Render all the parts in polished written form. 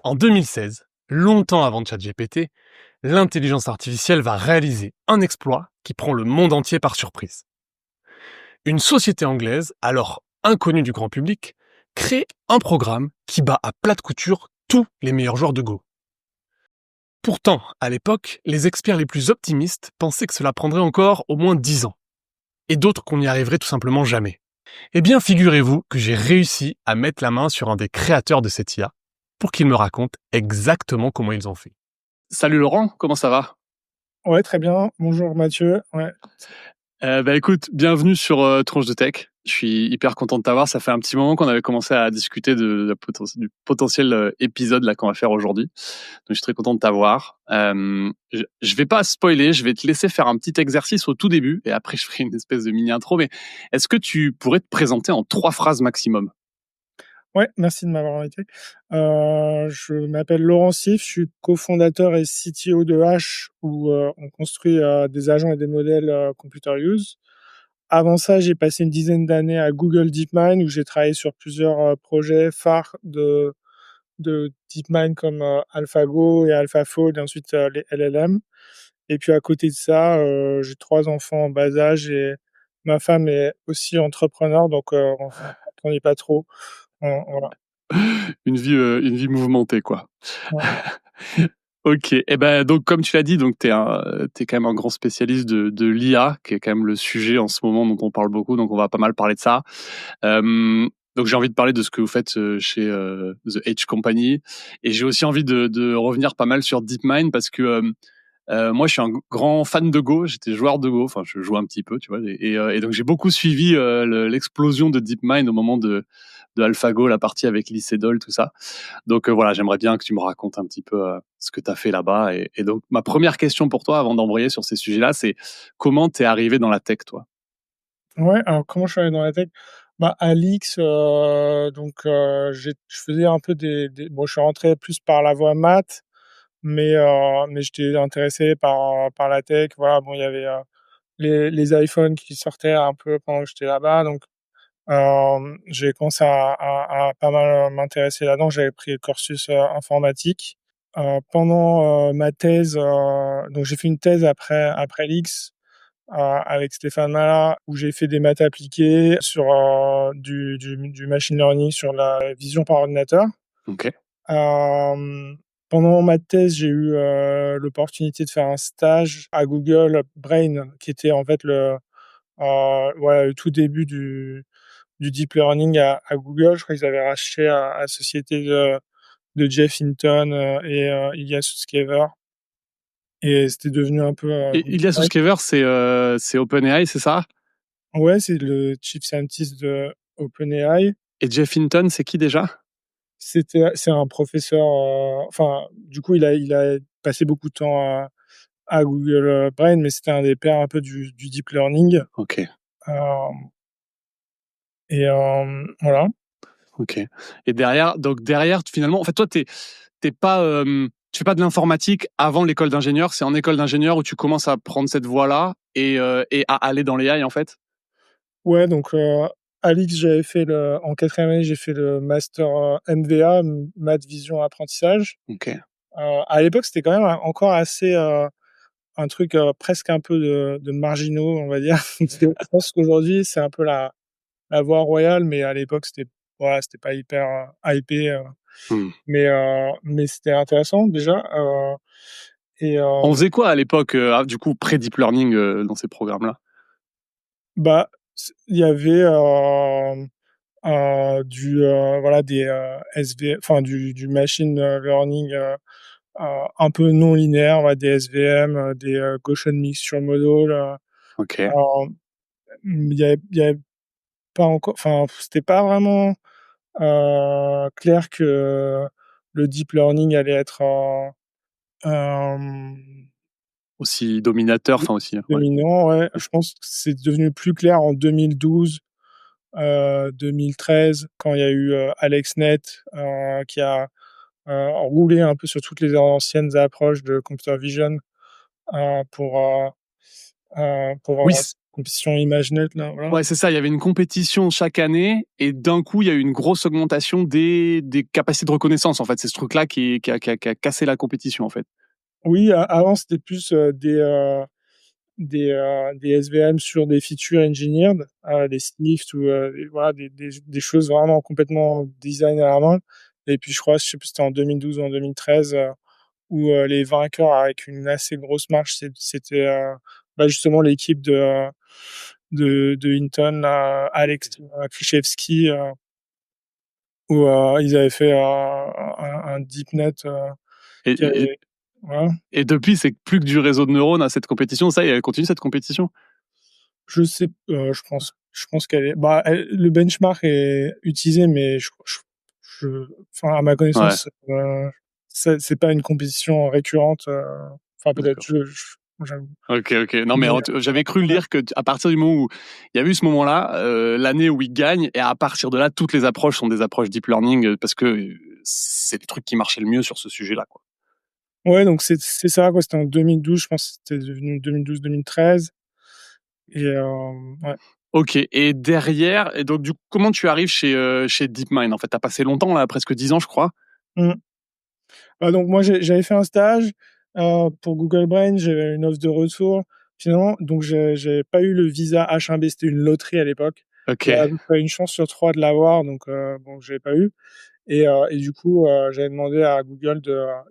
En 2016, longtemps avant ChatGPT, l'intelligence artificielle va réaliser un exploit qui prend le monde entier par surprise. Une société anglaise, alors inconnue du grand public, crée un programme qui bat à plat de couture tous les meilleurs joueurs de Go. Pourtant, à l'époque, les experts les plus optimistes pensaient que cela prendrait encore au moins 10 ans, et d'autres qu'on n'y arriverait tout simplement jamais. Eh bien, figurez-vous que j'ai réussi à mettre la main sur un des créateurs de cette IA pour qu'il me raconte exactement comment ils ont fait. Salut Laurent, comment ça va? Ouais, très bien. Bonjour Mathieu. Ouais. Écoute, bienvenue sur Tronche de Tech. Je suis hyper content de t'avoir. Ça fait un petit moment qu'on avait commencé à discuter du potentiel épisode là qu'on va faire aujourd'hui. Donc je suis très content de t'avoir. Je vais pas spoiler, je vais te laisser faire un petit exercice au tout début et après je ferai une espèce de mini intro. Mais est-ce que tu pourrais te présenter en 3 phrases maximum? Ouais, merci de m'avoir invité. Je m'appelle Laurent Sif, je suis cofondateur et CTO de H, où on construit des agents et des modèles computer use. Avant ça, j'ai passé une dizaine d'années à Google DeepMind, où j'ai travaillé sur plusieurs projets phares de DeepMind comme AlphaGo et AlphaFold, et ensuite les LLM. Et puis à côté de ça, j'ai 3 enfants en bas âge et ma femme est aussi entrepreneur, donc on n'est pas trop. Voilà. Une vie mouvementée, quoi. Ouais. OK. Et ben, donc comme tu l'as dit, donc t'es quand même un grand spécialiste de l'IA, qui est quand même le sujet en ce moment dont on parle beaucoup, donc on va pas mal parler de ça. Donc j'ai envie de parler de ce que vous faites chez The Edge Company, et j'ai aussi envie de revenir pas mal sur DeepMind parce que moi, je suis un grand fan de Go. J'étais joueur de Go. Enfin, je joue un petit peu, tu vois. Et donc, j'ai beaucoup suivi l'explosion de DeepMind au moment de AlphaGo, la partie avec Lee Sedol, tout ça. Donc, voilà, j'aimerais bien que tu me racontes un petit peu ce que tu as fait là-bas. Et donc, ma première question pour toi, avant d'embrayer sur ces sujets-là, c'est comment t'es arrivé dans la tech, toi? Ouais, alors comment je suis arrivé dans la tech? Bah, à l'X, je faisais un peu bon, je suis rentré plus par la voie maths, mais j'étais intéressé par la tech. Voilà, bon, il y avait les iPhones qui sortaient un peu pendant que j'étais là-bas, donc j'ai commencé à pas mal m'intéresser là-dedans. J'avais pris le cursus informatique. Pendant ma thèse, donc j'ai fait une thèse après l'X avec Stéphane Mala, où j'ai fait des maths appliquées sur du machine learning, sur la vision par ordinateur. Ok. Pendant ma thèse, j'ai eu l'opportunité de faire un stage à Google Brain, qui était en fait voilà, le tout début du deep learning à Google. Je crois qu'ils avaient racheté la société de Jeff Hinton et Ilya Sutskever. Et c'était devenu un peu Et Ilya Sutskever, c'est OpenAI, c'est ça? ouais, c'est le chief scientist de OpenAI. Et Jeff Hinton, c'est qui déjà? C'est un professeur, enfin, du coup, il a passé beaucoup de temps à Google Brain, mais c'était un des pères un peu du deep learning. Ok. Hem voilà. Ok. Et derrière, finalement, en fait, toi, t'es pas, tu fais pas de l'informatique avant l'école d'ingénieur. C'est en école d'ingénieur où tu commences à prendre cette voie-là et à aller dans l'AI, en fait. Ouais, donc à l'X, en 4e année, j'ai fait le master MVA, maths, vision, apprentissage. Ok. À l'époque, c'était quand même encore assez, un truc, presque un peu de marginaux, on va dire. Parce que je pense qu'aujourd'hui, c'est un peu la voie royale, mais à l'époque, voilà, c'était pas hyper hypé, Hmm. mais c'était intéressant déjà, et On faisait quoi à l'époque, du coup, pré-deep learning dans ces programmes-là? bah, il y avait, voilà, des enfin du machine learning, un peu non linéaire, ouais, des SVM, des Gaussian Mixture Model. Ok. Alors, il y avait pas encore, enfin, c'était pas vraiment clair que le deep learning allait être Aussi dominateur, enfin aussi, ouais. dominant. Ouais, je pense que c'est devenu plus clair en 2012, 2013, quand il y a eu AlexNet, qui a roulé un peu sur toutes les anciennes approches de computer vision, pour Oui, vraiment. compétition ImageNet, là, voilà. Ouais, c'est ça. Il y avait une compétition chaque année et d'un coup, il y a eu une grosse augmentation des capacités de reconnaissance. En fait, c'est ce truc-là qui a cassé la compétition, en fait. Oui, avant, c'était plus des SVM sur des features engineered, des Snift ou voilà, des choses vraiment complètement design à la main. Et puis, je crois, je sais plus, c'était en 2012 ou en 2013, où les vainqueurs avec une assez grosse marge, c'était bah, justement l'équipe de Hinton, Alex Krzyzewski, où ils avaient fait un DeepNet Et, qui et, avait. Voilà. et depuis, c'est plus que du réseau de neurones à cette compétition. Ça, elle continue cette compétition. Je sais, je pense qu'elle est. Bah, le benchmark est utilisé, mais enfin, à ma Ouais, connaissance, c'est pas une compétition récurrente. Enfin, peut-être, d'accord. j'avoue. Ok, ok. Non, mais Mais j'avais cru lire que à partir du moment où il y a eu ce moment-là, l'année où ils gagnent, et à partir de là, toutes les approches sont des approches deep learning parce que c'est les trucs qui marchaient le mieux sur ce sujet-là, quoi. ouais, donc c'est ça, quoi. C'était en 2012, je pense que c'était devenu 2012-2013. Et ouais. Ok. Et derrière, et donc du coup, comment tu arrives chez DeepMind? En fait, t'as passé longtemps là, presque 10 ans, je crois. Mmh. Donc moi, j'avais fait un stage pour Google Brain, j'avais une offre de retour. Finalement, donc j'avais pas eu le visa H1B, c'était une loterie à l'époque. Il y Ok. avait à peu près une chance sur 3 de l'avoir, donc bon, je l'ai pas eu. Et du coup, j'avais demandé à Google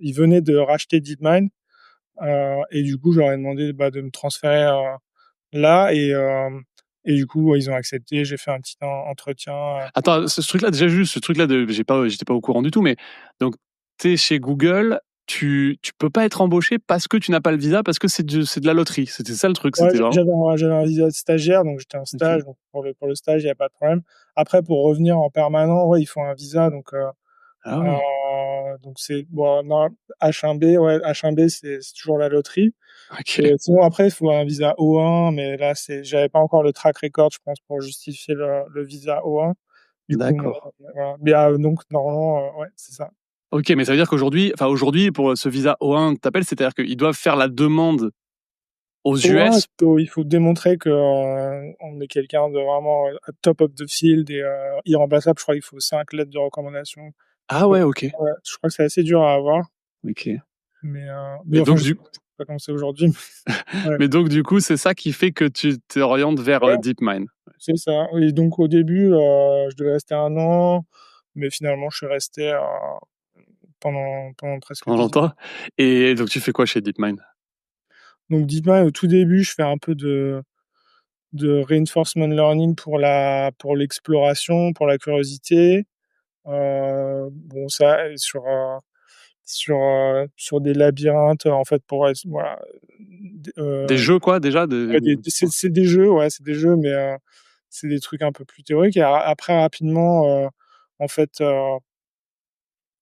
ils venaient de racheter DeepMind, et du coup, je leur ai demandé, bah, de me transférer là. Et du coup, ouais, ils ont accepté. J'ai fait un petit entretien. Attends, ce truc-là, déjà juste, ce truc-là, j'étais pas au courant du tout, mais donc, t'es chez Google, tu peux pas être embauché parce que tu n'as pas le visa, parce que c'est de la loterie. C'était ça le truc, Ouais, c'était vraiment. j'avais un visa de stagiaire, donc j'étais en Ok. stage. Donc pour le stage, il y a pas de problème. Après, pour revenir en permanent, ouais, il faut un visa. Ah ouais. Donc c'est bon, non, H1B, ouais, H1B, c'est toujours la loterie. Et Ok. sinon, après, il faut un visa O1, mais là, j'avais pas encore le track record, je pense, pour justifier le visa O1. Du coup, moi, D'accord. voilà. Mais donc, normalement, ouais, c'est ça. Ok, mais ça veut dire qu'aujourd'hui, enfin aujourd'hui, pour ce visa O1 que t'appelles, c'est-à-dire qu'ils doivent faire la demande aux O1, US. il faut démontrer que on est quelqu'un de vraiment top of the field et irremplaçable. Je crois qu'il faut 5 lettres de recommandation. Ah Ouais, ouais, ok. ouais, je crois que c'est assez dur à avoir, Ok. mais Mais enfin, donc je sais du, pas comment c'est aujourd'hui. Mais ouais, mais donc du coup, c'est ça qui fait que tu t'orientes vers ouais, DeepMind. c'est ça. Et donc au début, je devais rester 1 an, mais finalement, je suis resté pendant presque On 10 ans. l'entend. Et donc tu fais quoi chez DeepMind? Donc dis-moi, au tout début, je fais un peu de reinforcement learning pour l'exploration, pour la curiosité. Bon, ça, sur des labyrinthes, en fait, pour être, voilà, Des jeux, quoi, déjà ouais, c'est des jeux, ouais, c'est des jeux, mais c'est des trucs un peu plus théoriques. Et après, rapidement, en fait,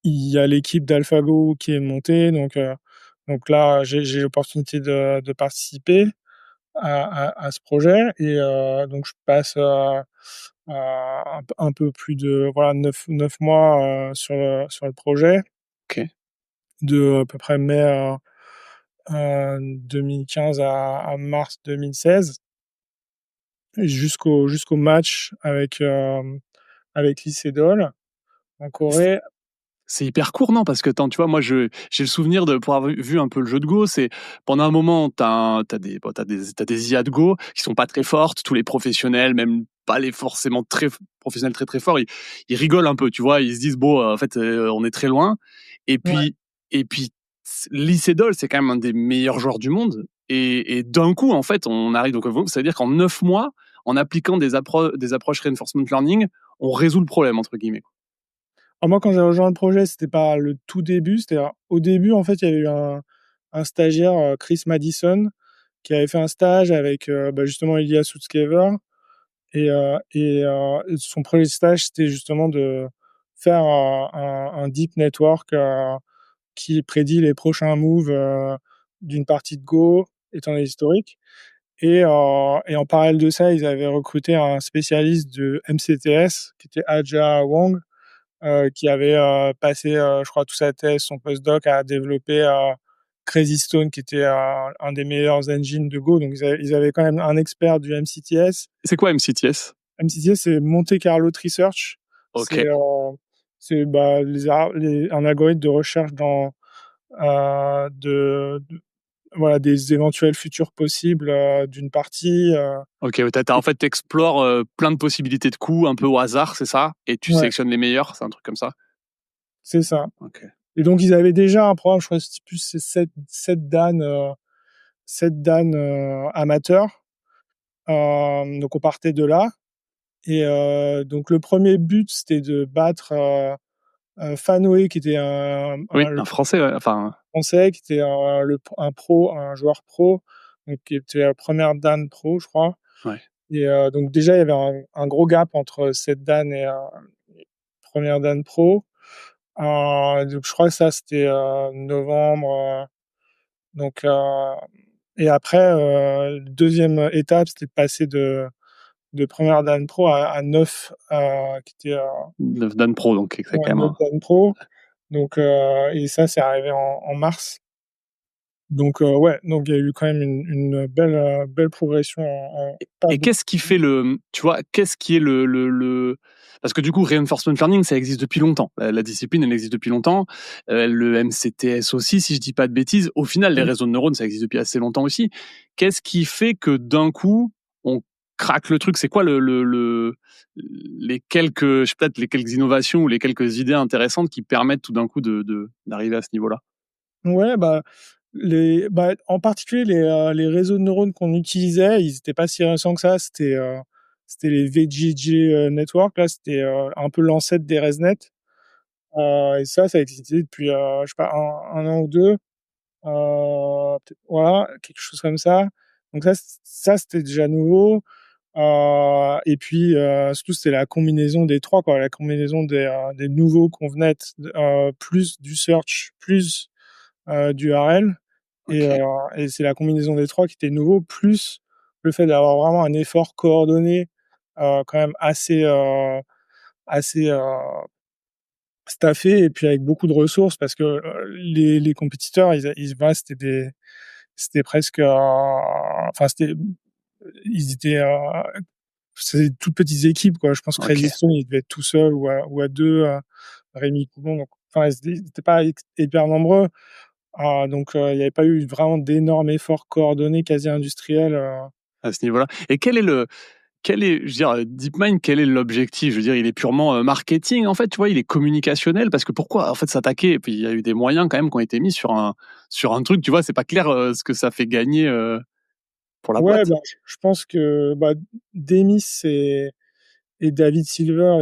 il y a l'équipe d'AlphaGo qui est montée, donc là, j'ai l'opportunité de participer à ce projet. Et donc je passe un peu plus de, voilà, 9 mois sur le projet, Ok. de à peu près mai 2015 à mars 2016, jusqu'au match avec l'ICEDOL en Corée. C'est hyper court, non? Parce que, attends, tu vois, moi, j'ai le souvenir de, pour avoir vu un peu le jeu de Go, c'est pendant un moment, t'as des IA de Go qui sont pas très fortes, tous les professionnels, même pas les forcément très professionnels très très forts, ils rigolent un peu, tu vois, ils se disent, bon, en fait, on est très loin. Et Ouais. puis, et puis, Lee Sedol, c'est quand même un des meilleurs joueurs du monde. Et d'un coup, en fait, on arrive, donc, ça veut dire qu'en 9 mois, en appliquant des approches reinforcement learning, on résout le problème, entre guillemets. Alors moi, quand j'ai rejoint le projet, c'était pas le tout début. C'était au début, en fait, il y avait eu un stagiaire, Chris Madison, qui avait fait un stage avec bah, justement Ilya Sutskever. Et son projet de stage, c'était justement de faire un deep network qui prédit les prochains moves d'une partie de Go, étant donné l'historique. Et en parallèle de ça, ils avaient recruté un spécialiste de MCTS, qui était Aja Wang, qui avait passé, je crois, toute sa thèse, son postdoc à développer Crazy Stone qui était un des meilleurs engines de Go, donc ils avaient quand même un expert du MCTS. C'est quoi MCTS? MCTS, c'est Monte Carlo Research. Ok, C'est bah, un algorithme de recherche voilà, des éventuels futurs possibles d'une partie. ok. En fait, t'explores plein de possibilités de coups un peu au hasard, c'est ça? Et tu Ouais, sélectionnes les meilleurs, c'est un truc comme ça? c'est ça. Ok. Et donc, ils avaient déjà un programme, je crois que c'était plus 7 Dan amateurs. Donc, on partait de là. Et donc, le premier but, c'était de battre Fanoé, qui était Oui, un français, ouais. Enfin, Français, qui était un pro, un joueur pro, donc qui était la première Dan pro, je crois. ouais. Et donc déjà, il y avait un gros gap entre cette Dan et première Dan pro. Donc je crois que ça, c'était novembre. Donc, et après, deuxième étape, c'était de passer de première Dan pro à 9, qui était 9 Dan Pro, donc c'est ouais, quand même 9 Dan pro. Donc, et ça, c'est arrivé en mars. Donc, ouais, donc il y a eu quand même une belle progression en pas Et beaucoup. qu'est-ce qui fait tu vois, qu'est-ce qui est parce que du coup, reinforcement learning, ça existe depuis longtemps. La discipline, elle existe depuis longtemps. Le MCTS aussi, si je dis pas de bêtises. Au final, les réseaux de neurones, ça existe depuis assez longtemps aussi. Qu'est-ce qui fait que d'un coup, on craque le truc? C'est quoi les quelques, je sais peut-être les quelques innovations ou les quelques idées intéressantes qui permettent tout d'un coup d'arriver à ce niveau-là? Ouais, en particulier les réseaux de neurones qu'on utilisait, ils étaient pas si récents que ça. C'était les VGG network. Là, c'était un peu l'ancêtre des ResNet. Et ça existait depuis, je sais pas, un an ou deux. Voilà, quelque chose comme ça. Donc ça c'était déjà nouveau. Et puis surtout c'était la combinaison des trois, quoi, la combinaison des nouveaux convenets, plus du search, plus du RL. Et, Ok. et c'est la combinaison des trois qui était nouveau, plus le fait d'avoir vraiment un effort coordonné, quand même assez staffé, et puis avec beaucoup de ressources, parce que les compétiteurs, voilà, c'était presque, enfin c'était, ils étaient, c'est des toutes petites équipes, quoi. Je pense que Ok. Crazy Stone, il devait être tout seul ou à deux. Rémi Coulon, donc, enfin, ils étaient pas hyper nombreux. Donc, il n'y avait pas eu vraiment d'énormes efforts coordonnés, quasi industriels. À ce niveau-là. Et je veux dire, DeepMind, quel est l'objectif? Je veux dire, il est purement marketing, en fait, tu vois, il est communicationnel, parce que pourquoi, en fait, s'attaquer? Et puis, il y a eu des moyens quand même qui ont été mis sur un truc, tu vois, c'est pas clair ce que ça fait gagner pour la Ouais, boîte. bah, je pense que Demis et David Silver,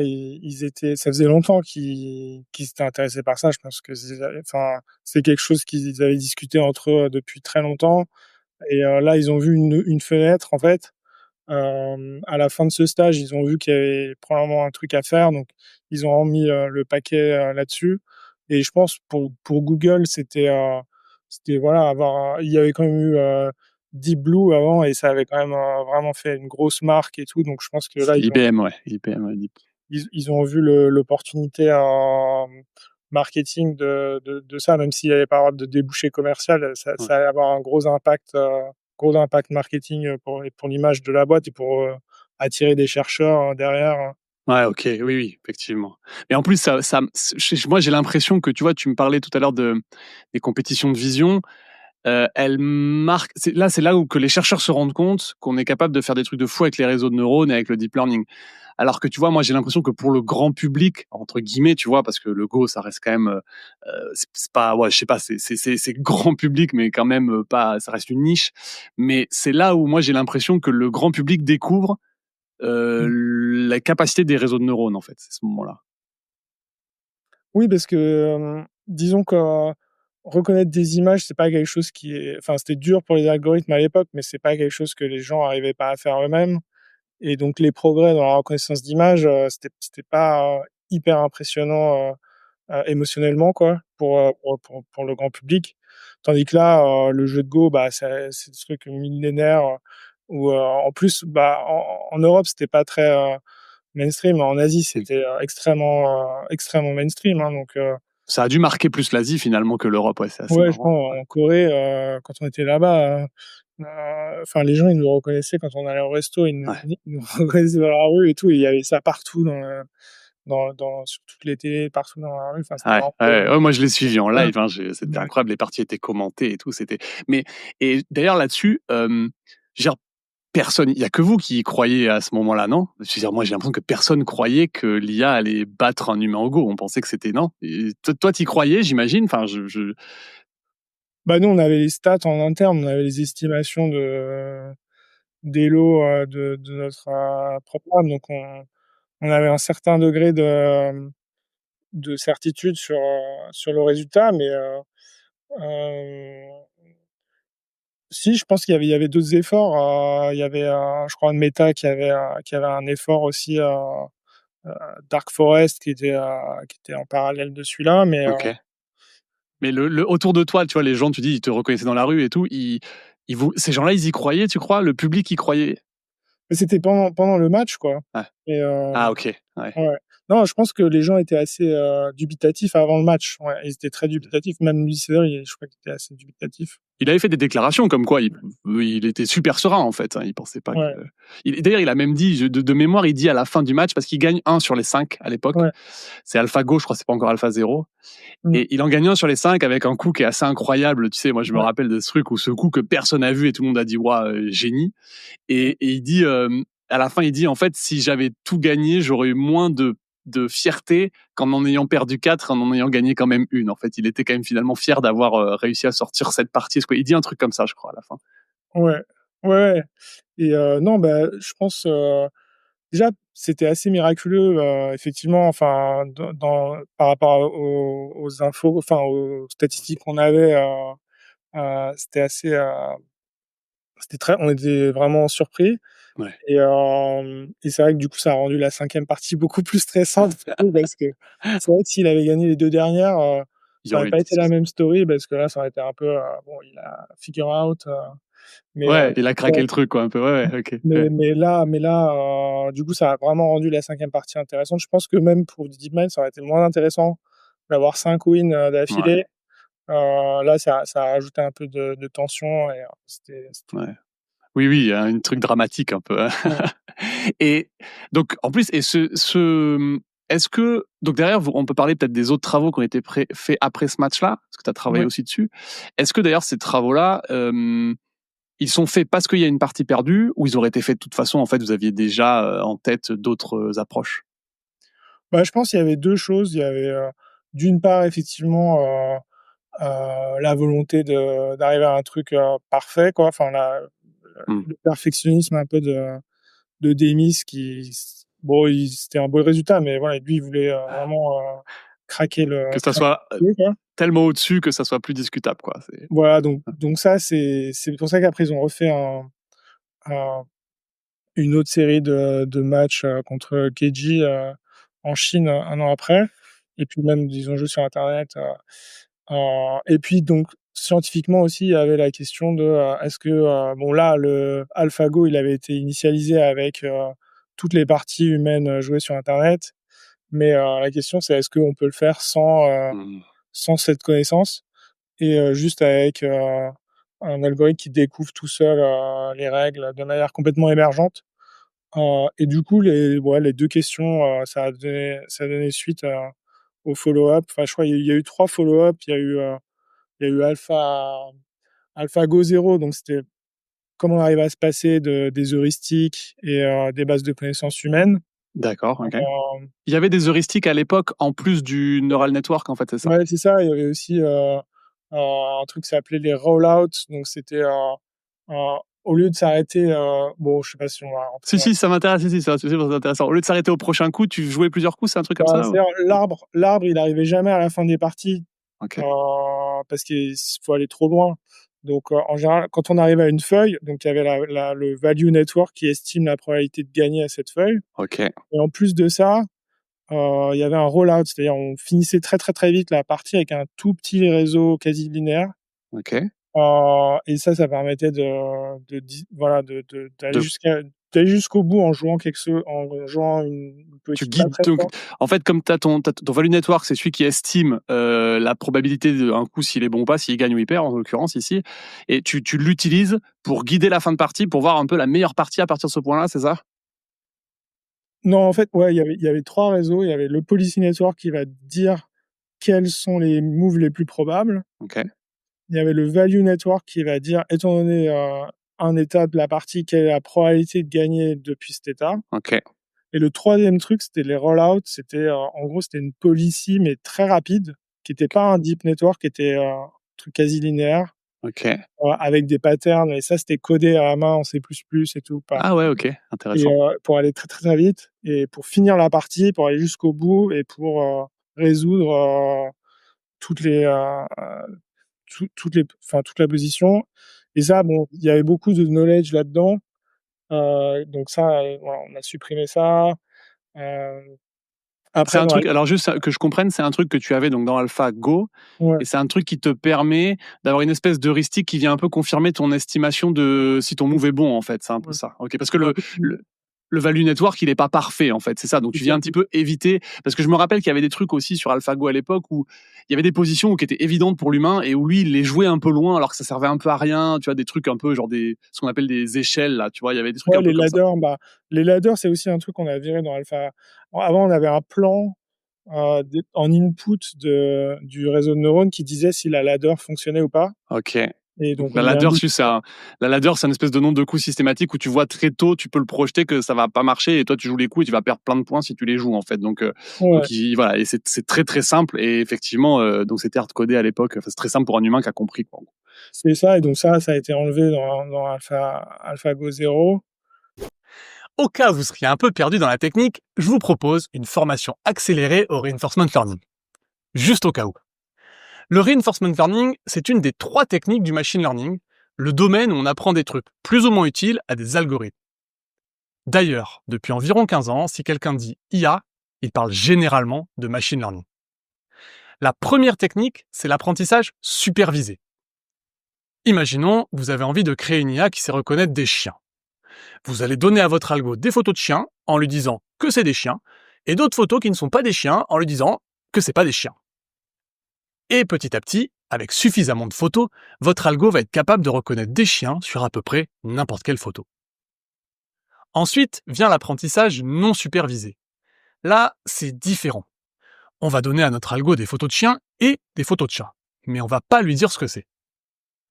ça faisait longtemps qu'ils s'étaient intéressés par ça. Je pense que enfin, c'est quelque chose qu'ils avaient discuté entre eux depuis très longtemps. Et là, ils ont vu une fenêtre, en fait. À la fin de ce stage, ils ont vu qu'il y avait probablement un truc à faire, donc ils ont remis le paquet là-dessus. Et je pense pour Google, c'était voilà, il y avait quand même eu Deep Blue avant, et ça avait quand même vraiment fait une grosse marque et tout. Donc je pense que là, C'est IBM, ouais. IBM, ouais, ils ont vu l'opportunité en marketing de ça, même s'il n'y avait pas de débouché commercial, ouais. ça allait avoir un gros impact marketing pour l'image de la boîte, et pour attirer des chercheurs derrière. Ouais, ok, oui, oui, effectivement. Mais en plus, moi, j'ai l'impression que, tu vois, tu me parlais tout à l'heure des compétitions de vision. Elle marque. C'est là où que les chercheurs se rendent compte qu'on est capable de faire des trucs de fou avec les réseaux de neurones et avec le deep learning. Alors que tu vois, moi j'ai l'impression que pour le grand public, entre guillemets, tu vois, parce que le Go, ça reste quand même, c'est pas, ouais, je sais pas, c'est grand public, mais quand même pas, ça reste une niche. Mais c'est là où moi j'ai l'impression que le grand public découvre la capacité des réseaux de neurones, en fait, c'est ce moment-là. Oui, parce que disons que reconnaître des images, c'est pas quelque chose enfin, c'était dur pour les algorithmes à l'époque, mais c'est pas quelque chose que les gens arrivaient pas à faire eux-mêmes. Et donc les progrès dans la reconnaissance d'images, c'était pas hyper impressionnant émotionnellement, quoi, pour le grand public. Tandis que là, le jeu de Go, bah, c'est des trucs millénaires, où en plus, en Europe, c'était pas très mainstream. En Asie, Mm. c'était extrêmement mainstream, hein. Donc Ça a dû marquer plus l'Asie finalement que l'Europe, ouais, c'est assez Ouais, je marrant. pense en Corée, quand on était là-bas, enfin les gens ils nous reconnaissaient quand on allait au resto, Ouais, ils nous reconnaissaient dans la rue et tout et il y avait ça partout sur toutes les télés, partout dans la rue, enfin c'était ouais, vraiment ouais, ouais, moi je l'ai suivi en ouais, live, hein, c'était ouais. incroyable, les parties étaient commentées et tout, c'était mais et d'ailleurs là-dessus, genre personne, il y a que vous qui y croyez à ce moment-là, non? Je veux dire, moi j'ai l'impression que personne croyait que l'IA allait battre un humain au Go, on pensait que c'était non? Et toi tu y croyais j'imagine? Enfin je Bah, nous on avait les stats en interne, on avait les estimations d'Elo, de notre, programme donc on avait un certain degré de certitude sur le résultat mais hem si, je pense qu'il y avait d'autres efforts, il y avait, je crois Meta qui avait un effort aussi, heu, Dark Forest qui était en parallèle de celui-là, mais OK. Mais le autour de toi, tu vois, les gens, tu dis, ils te reconnaissaient dans la rue et tout, ils vous ces gens-là, ils y croyaient, tu crois? Le public y croyait? c'était pendant le match, quoi Ouais. et Ah OK, ouais. ouais. Non, je pense que les gens étaient assez, dubitatifs avant le match, ouais, ils étaient très dubitatifs, même Louis César, je crois qu'il était assez dubitatif. Il avait fait des déclarations comme quoi il était super serein en fait, hein, il pensait pas que Ouais, d'ailleurs, il a même dit, de mémoire, il dit à la fin du match, parce qu'il gagne 1 sur les 5 à l'époque, ouais, c'est AlphaGo, je crois, c'est pas encore AlphaZero, mmh, et il en gagne 1 sur les 5 avec un coup qui est assez incroyable, tu sais, moi je me ouais, rappelle de ce truc où ce coup que personne n'a vu et tout le monde a dit: «Waouh, génie», mmh, et il dit, à la fin, il dit: «En fait, si j'avais tout gagné, j'aurais eu moins de fierté qu'en en ayant perdu 4, en ayant gagné quand même une». En fait, il était quand même finalement fier d'avoir réussi à sortir cette partie. Il dit un truc comme ça, je crois, à la fin. ouais, ouais, ouais et non, bah, je pense, déjà, c'était assez miraculeux, effectivement, enfin, par rapport aux infos, enfin, aux statistiques qu'on avait, c'était très on était vraiment surpris Ouais. et c'est vrai que, du coup, ça a rendu la 5e partie beaucoup plus stressante parce que c'est vrai que s'il avait gagné les 2 dernières, Il y ça aurait aurait eu pas été la 10. même story parce que là, ça aurait été un peu, bon, il a figure out, mais Ouais, il a craqué bon le truc, quoi, un peu. Ouais, ouais, OK. Ouais. mais là, du coup, ça a vraiment rendu la 5e partie intéressante. Je pense que même pour DeepMind, ça aurait été moins intéressant d'avoir 5 wins, Ouais, d'affilée. Là, ça a rajouté un peu de tension et c'était ouais. Oui, oui, il y a un truc dramatique un peu, hein. ouais, Et donc en plus, est-ce que donc derrière vous on peut parler peut-être des autres travaux qui ont été faits après ce match-là? Parce que tu as travaillé ouais. aussi dessus. Est-ce que d'ailleurs ces travaux-là, ils sont faits parce qu'il y a une partie perdue, ou ils auraient été faits de toute façon, en fait, vous aviez déjà, en tête d'autres, approches? Bah, je pense qu'il y avait 2 choses. Il y avait, d'une part, effectivement, la volonté d'arriver à un truc, parfait, quoi. Enfin, Mmh. le perfectionnisme un peu de Demis qui bon, c'était un beau résultat, mais voilà, lui, il voulait, vraiment, Que ça craquer soit, le truc, quoi. tellement au-dessus que ça soit plus discutable, quoi, c'est Voilà, donc ça, c'est pour ça qu'après ils ont refait un une autre série de matchs, contre Keiji, en Chine, 1 an après et puis même ils ont joué sur internet, et puis donc scientifiquement aussi, il y avait la question de, est-ce que, bon là, le AlphaGo, il avait été initialisé avec, toutes les parties humaines, jouées sur internet, mais, la question c'est est-ce qu'on peut le faire mmh, sans cette connaissance et juste avec, un algorithme qui découvre tout seul, les règles de manière complètement émergente. Et du coup, les 2 questions, ça a donné suite, au follow-up. Enfin, je crois il y a eu 3 follow-up. Il y a eu AlphaGo 0, donc c'était comment on arrive à se passer des heuristiques et des bases de connaissances humaines. d'accord, OK. Hem, Il y avait des heuristiques à l'époque en plus du neural network, en fait, c'est ça? ouais, c'est ça. Il y avait aussi, un truc qui s'appelait les rollouts. Donc c'était, au lieu de s'arrêter, bon, je sais pas si on va rentrer Si, dans si, ça m'intéresse, si, si, c'est intéressant. Au lieu de s'arrêter au prochain coup, tu jouais plusieurs coups, c'est un truc comme bah, ça ou? c'est-à-dire l'arbre, il arrivait jamais à la fin des parties. OK, Parce qu'il faut aller trop loin. Donc, en général, quand on arrive à une feuille, donc il y avait le value network qui estime la probabilité de gagner à cette feuille OK, et en plus de ça, il y avait un rollout, c'est-à-dire on finissait très, très, très vite la partie avec un tout petit réseau quasi linéaire, OK. et ça permettait de di voilà, d'aller De jusqu'à d'aller jusqu'au bout en jouant une Tu politique pas guides très donc forte. en fait, comme t'as ton value network, c'est celui qui estime, la probabilité d'un coup s'il est bon ou pas, s'il gagne ou il perd, en l'occurrence ici, et tu l'utilises pour guider la fin de partie, pour voir un peu la meilleure partie à partir de ce point-là, c'est ça? Non, en fait, ouais, il y avait 3 réseaux. Il y avait le policy network qui va te dire quels sont les moves les plus probables. OK, Il y avait le value network qui va dire, étant donné, un état de la partie, quelle est la probabilité de gagner depuis cet état. OK, Et le troisième truc, c'était les rollouts. C'était, en gros, c'était une policy, mais très rapide, qui était pas un deep network, qui était, un truc quasi linéaire, OK. avec des patterns, et ça, c'était codé à la main en C++ et tout, pas Ah ouais, OK, et intéressant. pour aller très, très, très vite et pour finir la partie, pour aller jusqu'au bout et pour, résoudre, toutes les, toute la position. Et ça, bon, il y avait beaucoup de knowledge là-dedans, donc ça, voilà, on a supprimé ça. Heu, C'est Après un dans la truc, alors juste que je comprenne, c'est un truc que tu avais donc dans AlphaGo, ouais, et c'est un truc qui te permet d'avoir une espèce d'heuristique qui vient un peu confirmer ton estimation de si ton move est bon, en fait, c'est un peu ouais, ça? OK, parce que ouais, le value network, il est pas parfait, en fait, c'est ça? Donc c'est tu ça. viens un petit peu éviter, parce que je me rappelle qu'il y avait des trucs aussi sur AlphaGo à l'époque où il y avait des positions qui étaient évidentes pour l'humain et où lui, il les jouait un peu loin alors que ça servait un peu à rien, tu vois? Des trucs un peu genre ce qu'on appelle des échelles là, tu vois? Il y avait des trucs Ouais, un peu comme ça. les ladders, c'est aussi un truc qu'on a viré dans Alpha. Avant, on avait un plan, en input du réseau de neurones qui disait si la ladder fonctionnait ou pas, OK. et Donc donc on la lui a ladder, mis la ladder, c'est une espèce de nombre de coups systématique où tu vois très tôt, tu peux le projeter que ça va pas marcher et toi tu joues les coups et tu vas perdre plein de points si tu les joues en fait. ouais, Voilà, et c'est très très simple et effectivement donc c'était hard codé à l'époque. Enfin, c'est très simple pour un humain qui a compris quoi. c'est ça, et donc ça a été enlevé dans AlphaGo 0. Au cas où vous seriez un peu perdu dans la technique, je vous propose une formation accélérée au reinforcement learning. Juste au cas où. Le reinforcement learning, c'est une des 3 techniques du machine learning, le domaine où on apprend des trucs plus ou moins utiles à des algorithmes. D'ailleurs, depuis environ 15 ans, si quelqu'un dit IA, il parle généralement de machine learning. La première technique, c'est l'apprentissage supervisé. Imaginons, vous avez envie de créer une IA qui sait reconnaître des chiens. Vous allez donner à votre algo des photos de chiens en lui disant que c'est des chiens, et d'autres photos qui ne sont pas des chiens en lui disant que c'est pas des chiens. Et petit à petit, avec suffisamment de photos, votre algo va être capable de reconnaître des chiens sur à peu près n'importe quelle photo. Ensuite vient l'apprentissage non supervisé. Là, c'est différent. On va donner à notre algo des photos de chiens et des photos de chats, mais on va pas lui dire ce que c'est.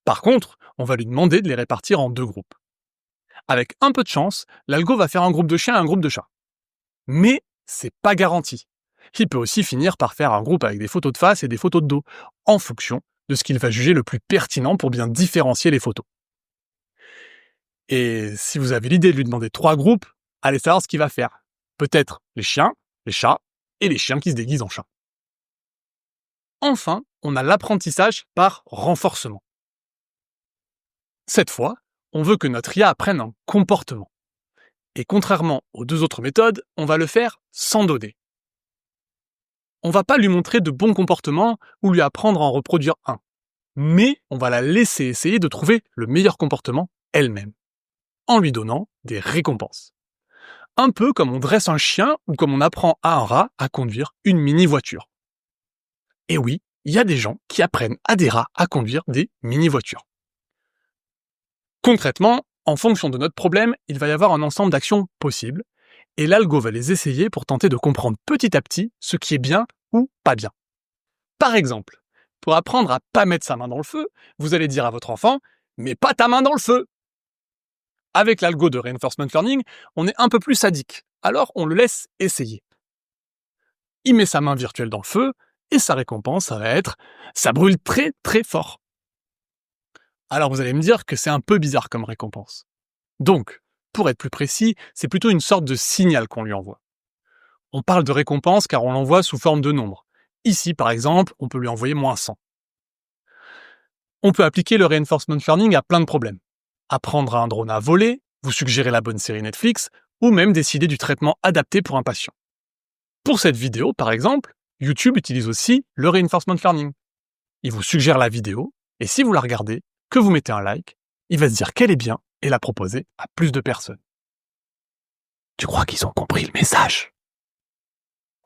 Par contre, on va lui demander de les répartir en 2 groupes. Avec un peu de chance, l'algo va faire un groupe de chiens et un groupe de chats. Mais c'est pas garanti. Il peut aussi finir par faire un groupe avec des photos de face et des photos de dos, en fonction de ce qu'il va juger le plus pertinent pour bien différencier les photos. Et si vous avez l'idée de lui demander 3 groupes, allez savoir ce qu'il va faire. Peut-être les chiens, les chats et les chiens qui se déguisent en chats. Enfin, on a l'apprentissage par renforcement. Cette fois, on veut que notre IA apprenne un comportement. Et contrairement aux 2 autres méthodes, on va le faire sans données. On va pas lui montrer de bons comportements ou lui apprendre à en reproduire un. Mais on va la laisser essayer de trouver le meilleur comportement elle-même, en lui donnant des récompenses. Un peu comme on dresse un chien ou comme on apprend à un rat à conduire une mini-voiture. Et oui, il y a des gens qui apprennent à des rats à conduire des mini-voitures. Concrètement, en fonction de notre problème, il va y avoir un ensemble d'actions possibles, et l'algo va les essayer pour tenter de comprendre petit à petit ce qui est bien ou pas bien. Par exemple, pour apprendre à pas mettre sa main dans le feu, vous allez dire à votre enfant « mets pas ta main dans le feu ». Avec l'algo de reinforcement learning, on est un peu plus sadique, alors on le laisse essayer. Il met sa main virtuelle dans le feu, et sa récompense, ça va être « ça brûle très très fort ». Alors vous allez me dire que c'est un peu bizarre comme récompense. Donc, pour être plus précis, c'est plutôt une sorte de signal qu'on lui envoie. On parle de récompense car on l'envoie sous forme de nombre. Ici, par exemple, on peut lui envoyer -100. On peut appliquer le reinforcement learning à plein de problèmes. Apprendre à un drone à voler, vous suggérer la bonne série Netflix, ou même décider du traitement adapté pour un patient. Pour cette vidéo, par exemple, YouTube utilise aussi le reinforcement learning. Il vous suggère la vidéo, et si vous la regardez, que vous mettez un like, il va se dire qu'elle est bien et la proposer à plus de personnes. Tu crois qu'ils ont compris le message?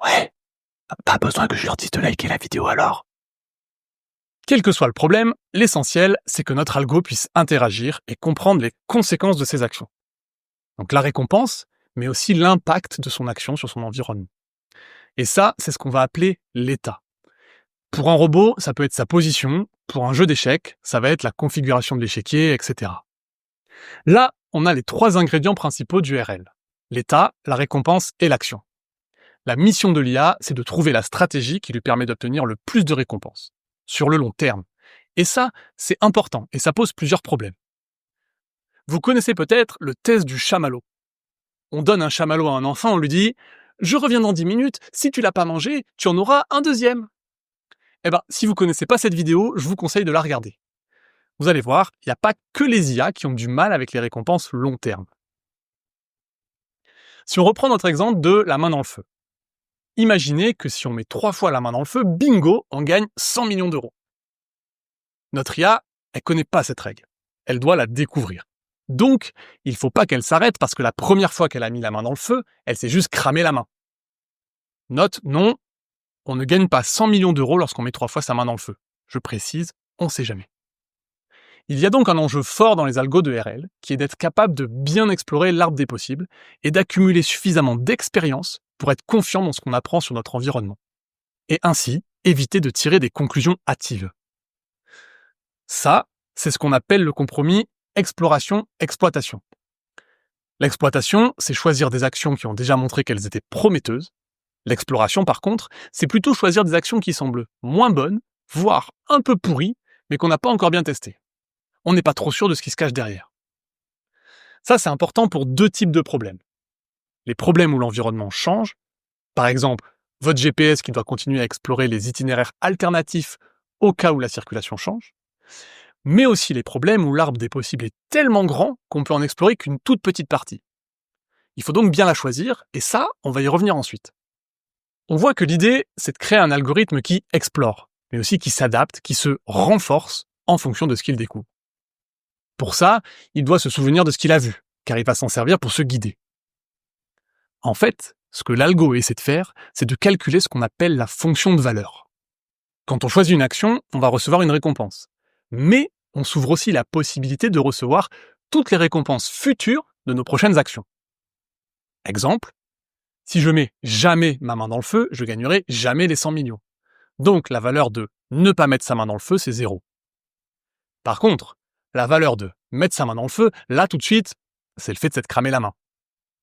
Ouais, pas besoin que je leur dise de liker la vidéo alors. Quel que soit le problème, l'essentiel, c'est que notre algo puisse interagir et comprendre les conséquences de ses actions. Donc la récompense, mais aussi l'impact de son action sur son environnement. Et ça, c'est ce qu'on va appeler l'état. Pour un robot, ça peut être sa position. Pour un jeu d'échecs, ça va être la configuration de l'échiquier, etc. Là, on a les 3 ingrédients principaux du RL. L'état, la récompense et l'action. La mission de l'IA, c'est de trouver la stratégie qui lui permet d'obtenir le plus de récompenses, sur le long terme. Et ça, c'est important, et ça pose plusieurs problèmes. Vous connaissez peut-être le test du chamallow. On donne un chamallow à un enfant, on lui dit « Je reviens dans 10 minutes, si tu l'as pas mangé, tu en auras un deuxième ». Eh ben, si vous connaissez pas cette vidéo, je vous conseille de la regarder. Vous allez voir, il n'y a pas que les IA qui ont du mal avec les récompenses long terme. Si on reprend notre exemple de la main dans le feu. Imaginez que si on met 3 fois la main dans le feu, bingo, on gagne 100 millions d'euros. Notre IA, elle connaît pas cette règle. Elle doit la découvrir. Donc, il faut pas qu'elle s'arrête parce que la première fois qu'elle a mis la main dans le feu, elle s'est juste cramé la main. Note, non, on ne gagne pas 100 millions d'euros lorsqu'on met 3 fois sa main dans le feu. Je précise, on sait jamais. Il y a donc un enjeu fort dans les algos de RL, qui est d'être capable de bien explorer l'arbre des possibles et d'accumuler suffisamment d'expérience pour être confiant dans ce qu'on apprend sur notre environnement. Et ainsi, éviter de tirer des conclusions hâtives. Ça, c'est ce qu'on appelle le compromis exploration-exploitation. L'exploitation, c'est choisir des actions qui ont déjà montré qu'elles étaient prometteuses. L'exploration, par contre, c'est plutôt choisir des actions qui semblent moins bonnes, voire un peu pourries, mais qu'on n'a pas encore bien testées. On n'est pas trop sûr de ce qui se cache derrière. Ça, c'est important pour 2 types de problèmes. Les problèmes où l'environnement change, par exemple, votre GPS qui doit continuer à explorer les itinéraires alternatifs au cas où la circulation change, mais aussi les problèmes où l'arbre des possibles est tellement grand qu'on peut en explorer qu'une toute petite partie. Il faut donc bien la choisir, et ça, on va y revenir ensuite. On voit que l'idée, c'est de créer un algorithme qui explore, mais aussi qui s'adapte, qui se renforce en fonction de ce qu'il découvre. Pour ça, il doit se souvenir de ce qu'il a vu, car il va s'en servir pour se guider. En fait, ce que l'algo essaie de faire, c'est de calculer ce qu'on appelle la fonction de valeur. Quand on choisit une action, on va recevoir une récompense. Mais on s'ouvre aussi la possibilité de recevoir toutes les récompenses futures de nos prochaines actions. Exemple, si je mets jamais ma main dans le feu, je gagnerai jamais les 100 millions. Donc la valeur de ne pas mettre sa main dans le feu, c'est 0. Par contre, la valeur de mettre sa main dans le feu, là tout de suite, c'est le fait de s'être cramé la main.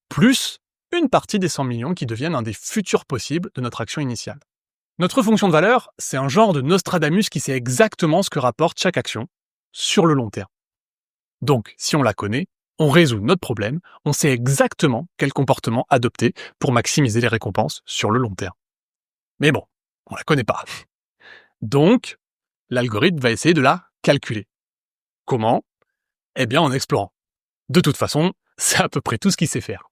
Plus une partie des 100 millions qui deviennent un des futurs possibles de notre action initiale. Notre fonction de valeur, c'est un genre de Nostradamus qui sait exactement ce que rapporte chaque action sur le long terme. Donc, si on la connaît, on résout notre problème, on sait exactement quel comportement adopter pour maximiser les récompenses sur le long terme. Mais bon, on la connaît pas. Donc, l'algorithme va essayer de la calculer. Comment? Eh bien en explorant. De toute façon, c'est à peu près tout ce qu'il sait faire.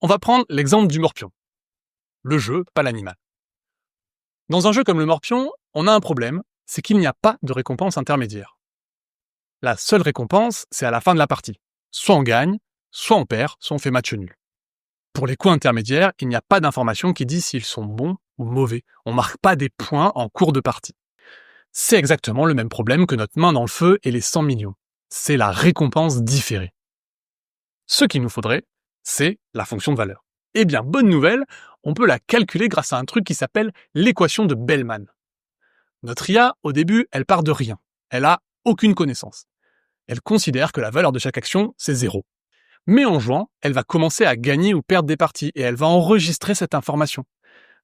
On va prendre l'exemple du morpion. Le jeu, pas l'animal. Dans un jeu comme le morpion, on a un problème, c'est qu'il n'y a pas de récompense intermédiaire. La seule récompense, c'est à la fin de la partie. Soit on gagne, soit on perd, soit on fait match nul. Pour les coups intermédiaires, il n'y a pas d'information qui dit s'ils sont bons ou mauvais. On ne marque pas des points en cours de partie. C'est exactement le même problème que notre main dans le feu et les 100 millions. C'est la récompense différée. Ce qu'il nous faudrait, c'est la fonction de valeur. Eh bien, bonne nouvelle, on peut la calculer grâce à un truc qui s'appelle l'équation de Bellman. Notre IA, au début, elle part de rien. Elle a aucune connaissance. Elle considère que la valeur de chaque action, c'est 0. Mais en jouant, elle va commencer à gagner ou perdre des parties et elle va enregistrer cette information.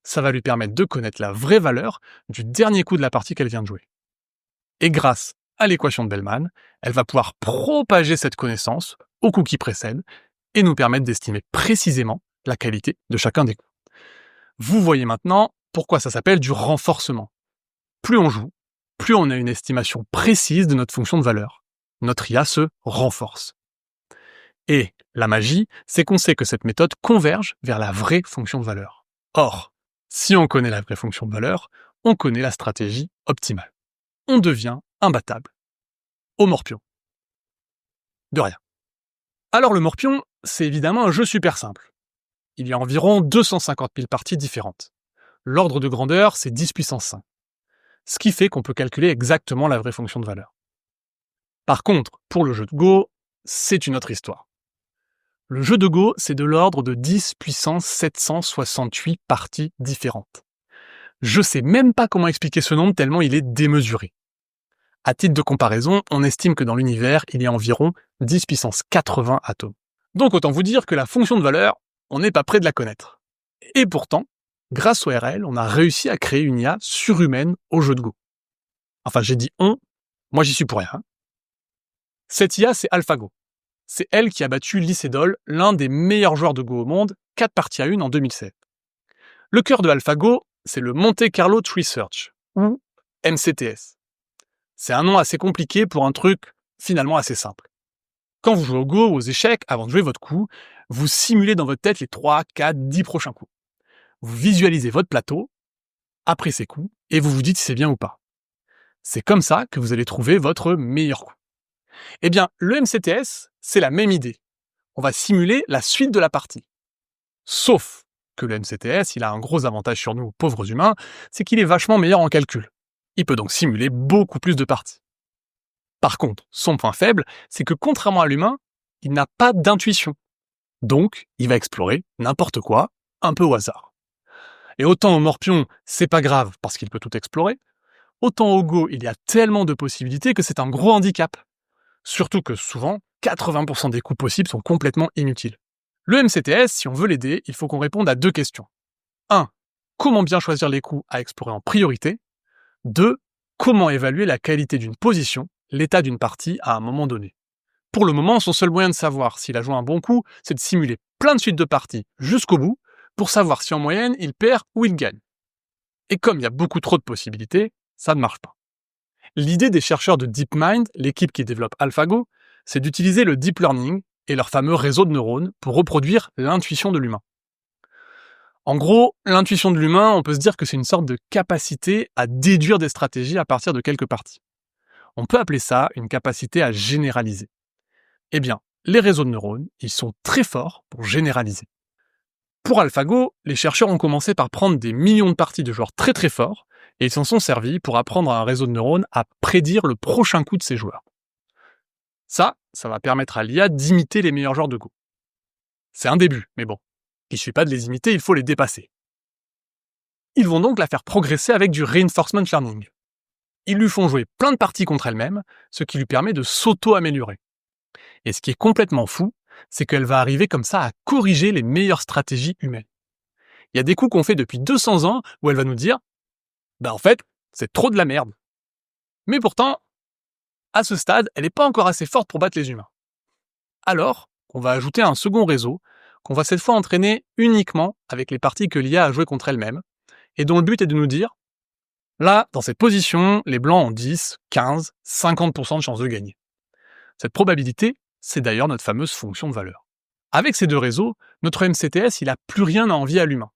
Ça va lui permettre de connaître la vraie valeur du dernier coup de la partie qu'elle vient de jouer. Et grâce à l'équation de Bellman, elle va pouvoir propager cette connaissance au coup qui précède et nous permettre d'estimer précisément la qualité de chacun des coups. Vous voyez maintenant pourquoi ça s'appelle du renforcement. Plus on joue, plus on a une estimation précise de notre fonction de valeur. Notre IA se renforce. Et la magie, c'est qu'on sait que cette méthode converge vers la vraie fonction de valeur. Or, si on connaît la vraie fonction de valeur, on connaît la stratégie optimale. On devient imbattable. Au morpion. De rien. Alors le morpion, c'est évidemment un jeu super simple. il y a environ 250 000 parties différentes. L'ordre de grandeur, c'est 10 puissance 5. Ce qui fait qu'on peut calculer exactement la vraie fonction de valeur. Par contre, pour le jeu de Go, c'est une autre histoire. Le jeu de Go, c'est de l'ordre de 10 puissance 768 parties différentes. Je sais même pas comment expliquer ce nombre tellement il est démesuré. À titre de comparaison, on estime que dans l'univers, il y a environ 10 puissance 80 atomes. Donc autant vous dire que la fonction de valeur, on n'est pas près de la connaître. Et pourtant, grâce au RL, on a réussi à créer une IA surhumaine au jeu de Go. Enfin, j'ai dit on, moi j'y suis pour rien. Hein. Cette IA, c'est AlphaGo. C'est elle qui a battu Lee Sedol, l'un des meilleurs joueurs de Go au monde, 4 parties à 1 en 2007. Le cœur de AlphaGo, c'est le Monte Carlo Tree Search, ou MCTS. C'est un nom assez compliqué pour un truc finalement assez simple. Quand vous jouez au Go ou aux échecs, avant de jouer votre coup, vous simulez dans votre tête les 3, 4, 10 prochains coups. Vous visualisez votre plateau, après ces coups, et vous vous dites si c'est bien ou pas. C'est comme ça que vous allez trouver votre meilleur coup. Eh bien, le MCTS, c'est la même idée. On va simuler la suite de la partie. Sauf que le MCTS, il a un gros avantage sur nous, pauvres humains, c'est qu'il est vachement meilleur en calcul. Il peut donc simuler beaucoup plus de parties. Par contre, son point faible, c'est que contrairement à l'humain, il n'a pas d'intuition. Donc, il va explorer n'importe quoi, un peu au hasard. Et autant au morpion, c'est pas grave parce qu'il peut tout explorer, autant au Go, il y a tellement de possibilités que c'est un gros handicap. Surtout que souvent, 80% des coups possibles sont complètement inutiles. Le MCTS, si on veut l'aider, il faut qu'on réponde à 2 questions. 1. Comment bien choisir les coups à explorer en priorité? 2. Comment évaluer la qualité d'une position, l'état d'une partie à un moment donné? Pour le moment, son seul moyen de savoir s'il a joué un bon coup, c'est de simuler plein de suites de parties jusqu'au bout pour savoir si en moyenne il perd ou il gagne. Et comme il y a beaucoup trop de possibilités, ça ne marche pas. L'idée des chercheurs de DeepMind, l'équipe qui développe AlphaGo, c'est d'utiliser le deep learning et leur fameux réseau de neurones pour reproduire l'intuition de l'humain. En gros, l'intuition de l'humain, on peut se dire que c'est une sorte de capacité à déduire des stratégies à partir de quelques parties. On peut appeler ça une capacité à généraliser. Eh bien, les réseaux de neurones, ils sont très forts pour généraliser. Pour AlphaGo, les chercheurs ont commencé par prendre des millions de parties de joueurs très très forts, et ils s'en sont servis pour apprendre à un réseau de neurones à prédire le prochain coup de ces joueurs. Ça va permettre à l'IA d'imiter les meilleurs joueurs de Go. C'est un début, mais bon, il ne suffit pas de les imiter, il faut les dépasser. Ils vont donc la faire progresser avec du reinforcement learning. Ils lui font jouer plein de parties contre elle-même, ce qui lui permet de s'auto-améliorer. Et ce qui est complètement fou, c'est qu'elle va arriver comme ça à corriger les meilleures stratégies humaines. Il y a des coups qu'on fait depuis 200 ans où elle va nous dire « Bah en fait, c'est trop de la merde ». Mais pourtant, à ce stade, elle n'est pas encore assez forte pour battre les humains. Alors, on va ajouter un second réseau qu'on va cette fois entraîner uniquement avec les parties que l'IA a jouées contre elle-même et dont le but est de nous dire « Là, dans cette position, les blancs ont 10, 15, 50% de chances de gagner ». Cette probabilité, c'est d'ailleurs notre fameuse fonction de valeur. Avec ces 2 réseaux, notre MCTS, il n'a plus rien à envier à l'humain.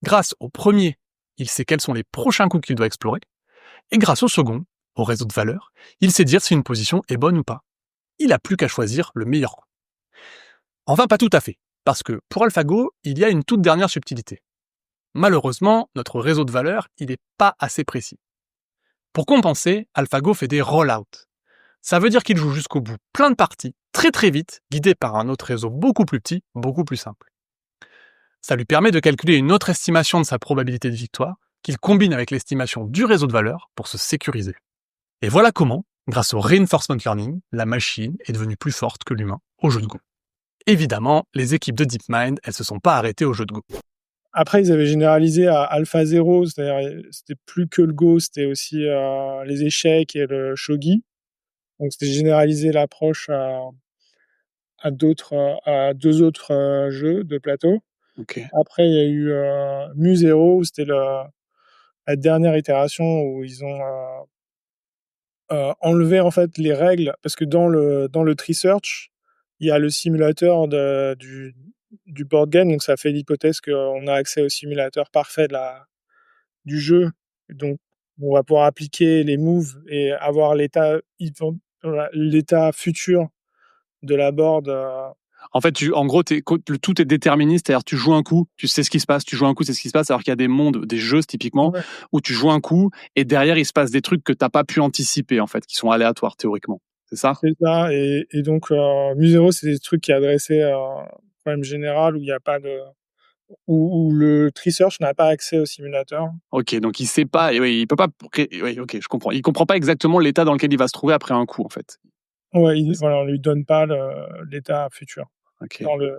Grâce au premier, il sait quels sont les prochains coups qu'il doit explorer, et grâce au second, au réseau de valeur, il sait dire si une position est bonne ou pas. Il n'a plus qu'à choisir le meilleur coup. Enfin, pas tout à fait, parce que pour AlphaGo, il y a une toute dernière subtilité. Malheureusement, notre réseau de valeur, il n'est pas assez précis. Pour compenser, AlphaGo fait des roll-out. Ça veut dire qu'il joue jusqu'au bout plein de parties, très très vite, guidé par un autre réseau beaucoup plus petit, beaucoup plus simple. Ça lui permet de calculer une autre estimation de sa probabilité de victoire, qu'il combine avec l'estimation du réseau de valeur pour se sécuriser. Et voilà comment, grâce au reinforcement learning, la machine est devenue plus forte que l'humain au jeu de Go. Évidemment, les équipes de DeepMind, elles se sont pas arrêtées au jeu de Go. Après, ils avaient généralisé à Alpha 0, c'est-à-dire c'était plus que le Go, c'était aussi les échecs et le shogi. Donc c'était généraliser l'approche à 2 autres jeux de plateau. Ok. Après, il y a eu Mu0, où c'était la dernière itération où ils ont enlevé en fait les règles, parce que dans le Tree Search, il y a le simulateur du board game, donc ça fait l'hypothèse qu'on a accès au simulateur parfait du jeu. Donc, on va pouvoir appliquer les moves et avoir l'état futur de la board. En fait, en gros, tout est déterministe, c'est-à-dire tu joues un coup, tu sais ce qui se passe, tu joues un coup, c'est ce qui se passe, alors qu'il y a des mondes, des jeux typiquement, Ouais, où tu joues un coup et derrière il se passe des trucs que t'as pas pu anticiper en fait, qui sont aléatoires théoriquement. C'est ça? c'est ça et donc Musero, c'est des trucs qui est adressé à un problème général où il y a pas de où le Trisearch n'a pas accès au simulateur. Ok, donc il sait pas, et oui, il peut pas. Oui, ok, je comprends. Il comprend pas exactement l'état dans lequel il va se trouver après un coup en fait. Ouais, voilà, on lui donne pas l'état futur Ok. dans le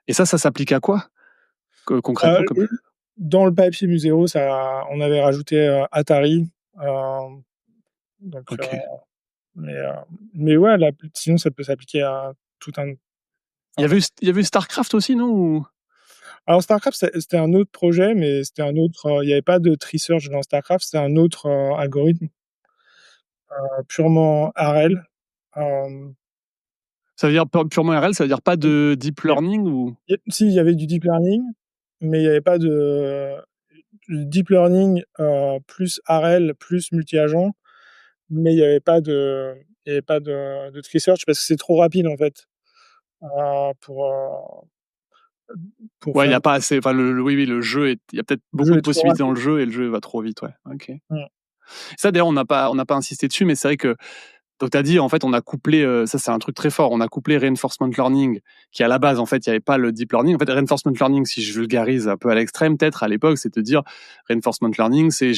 Et ça s'applique à quoi concrètement comme. le dans le papier Museo, ça on avait rajouté, Atari, hem, donc Ok. mais heu, mais ouais, sinon ça peut s'appliquer à tout un enfin Il y avait eu Starcraft aussi, non? alors StarCraft, c'était un autre projet, mais c'était un autre, il y avait pas de Trisearch dans StarCraft, c'était un autre, algorithme, purement RL, hem, Ça veut dire purement RL, ça veut dire pas de deep learning ou? si, il y avait du deep learning, mais il y avait pas de deep learning, plus RL, plus multi-agent, mais il y avait pas de Trisearch parce que c'est trop rapide, en fait, heu, pour, pour Ouais, il y faire a pas assez. Enfin, oui, oui, il y a peut-être le beaucoup jeu de est trop possibilités dans rapide. le jeu et le jeu va trop vite, ouais. Ok. Mmh. Ça, d'ailleurs, on n'a pas insisté dessus, mais c'est vrai que. Donc, tu as dit, en fait, on a couplé, ça, c'est un truc très fort. On a couplé reinforcement learning, qui à la base, en fait, il n'y avait pas le deep learning. En fait, reinforcement learning, si je vulgarise un peu à l'extrême, peut-être à l'époque, c'est de dire reinforcement learning, c'est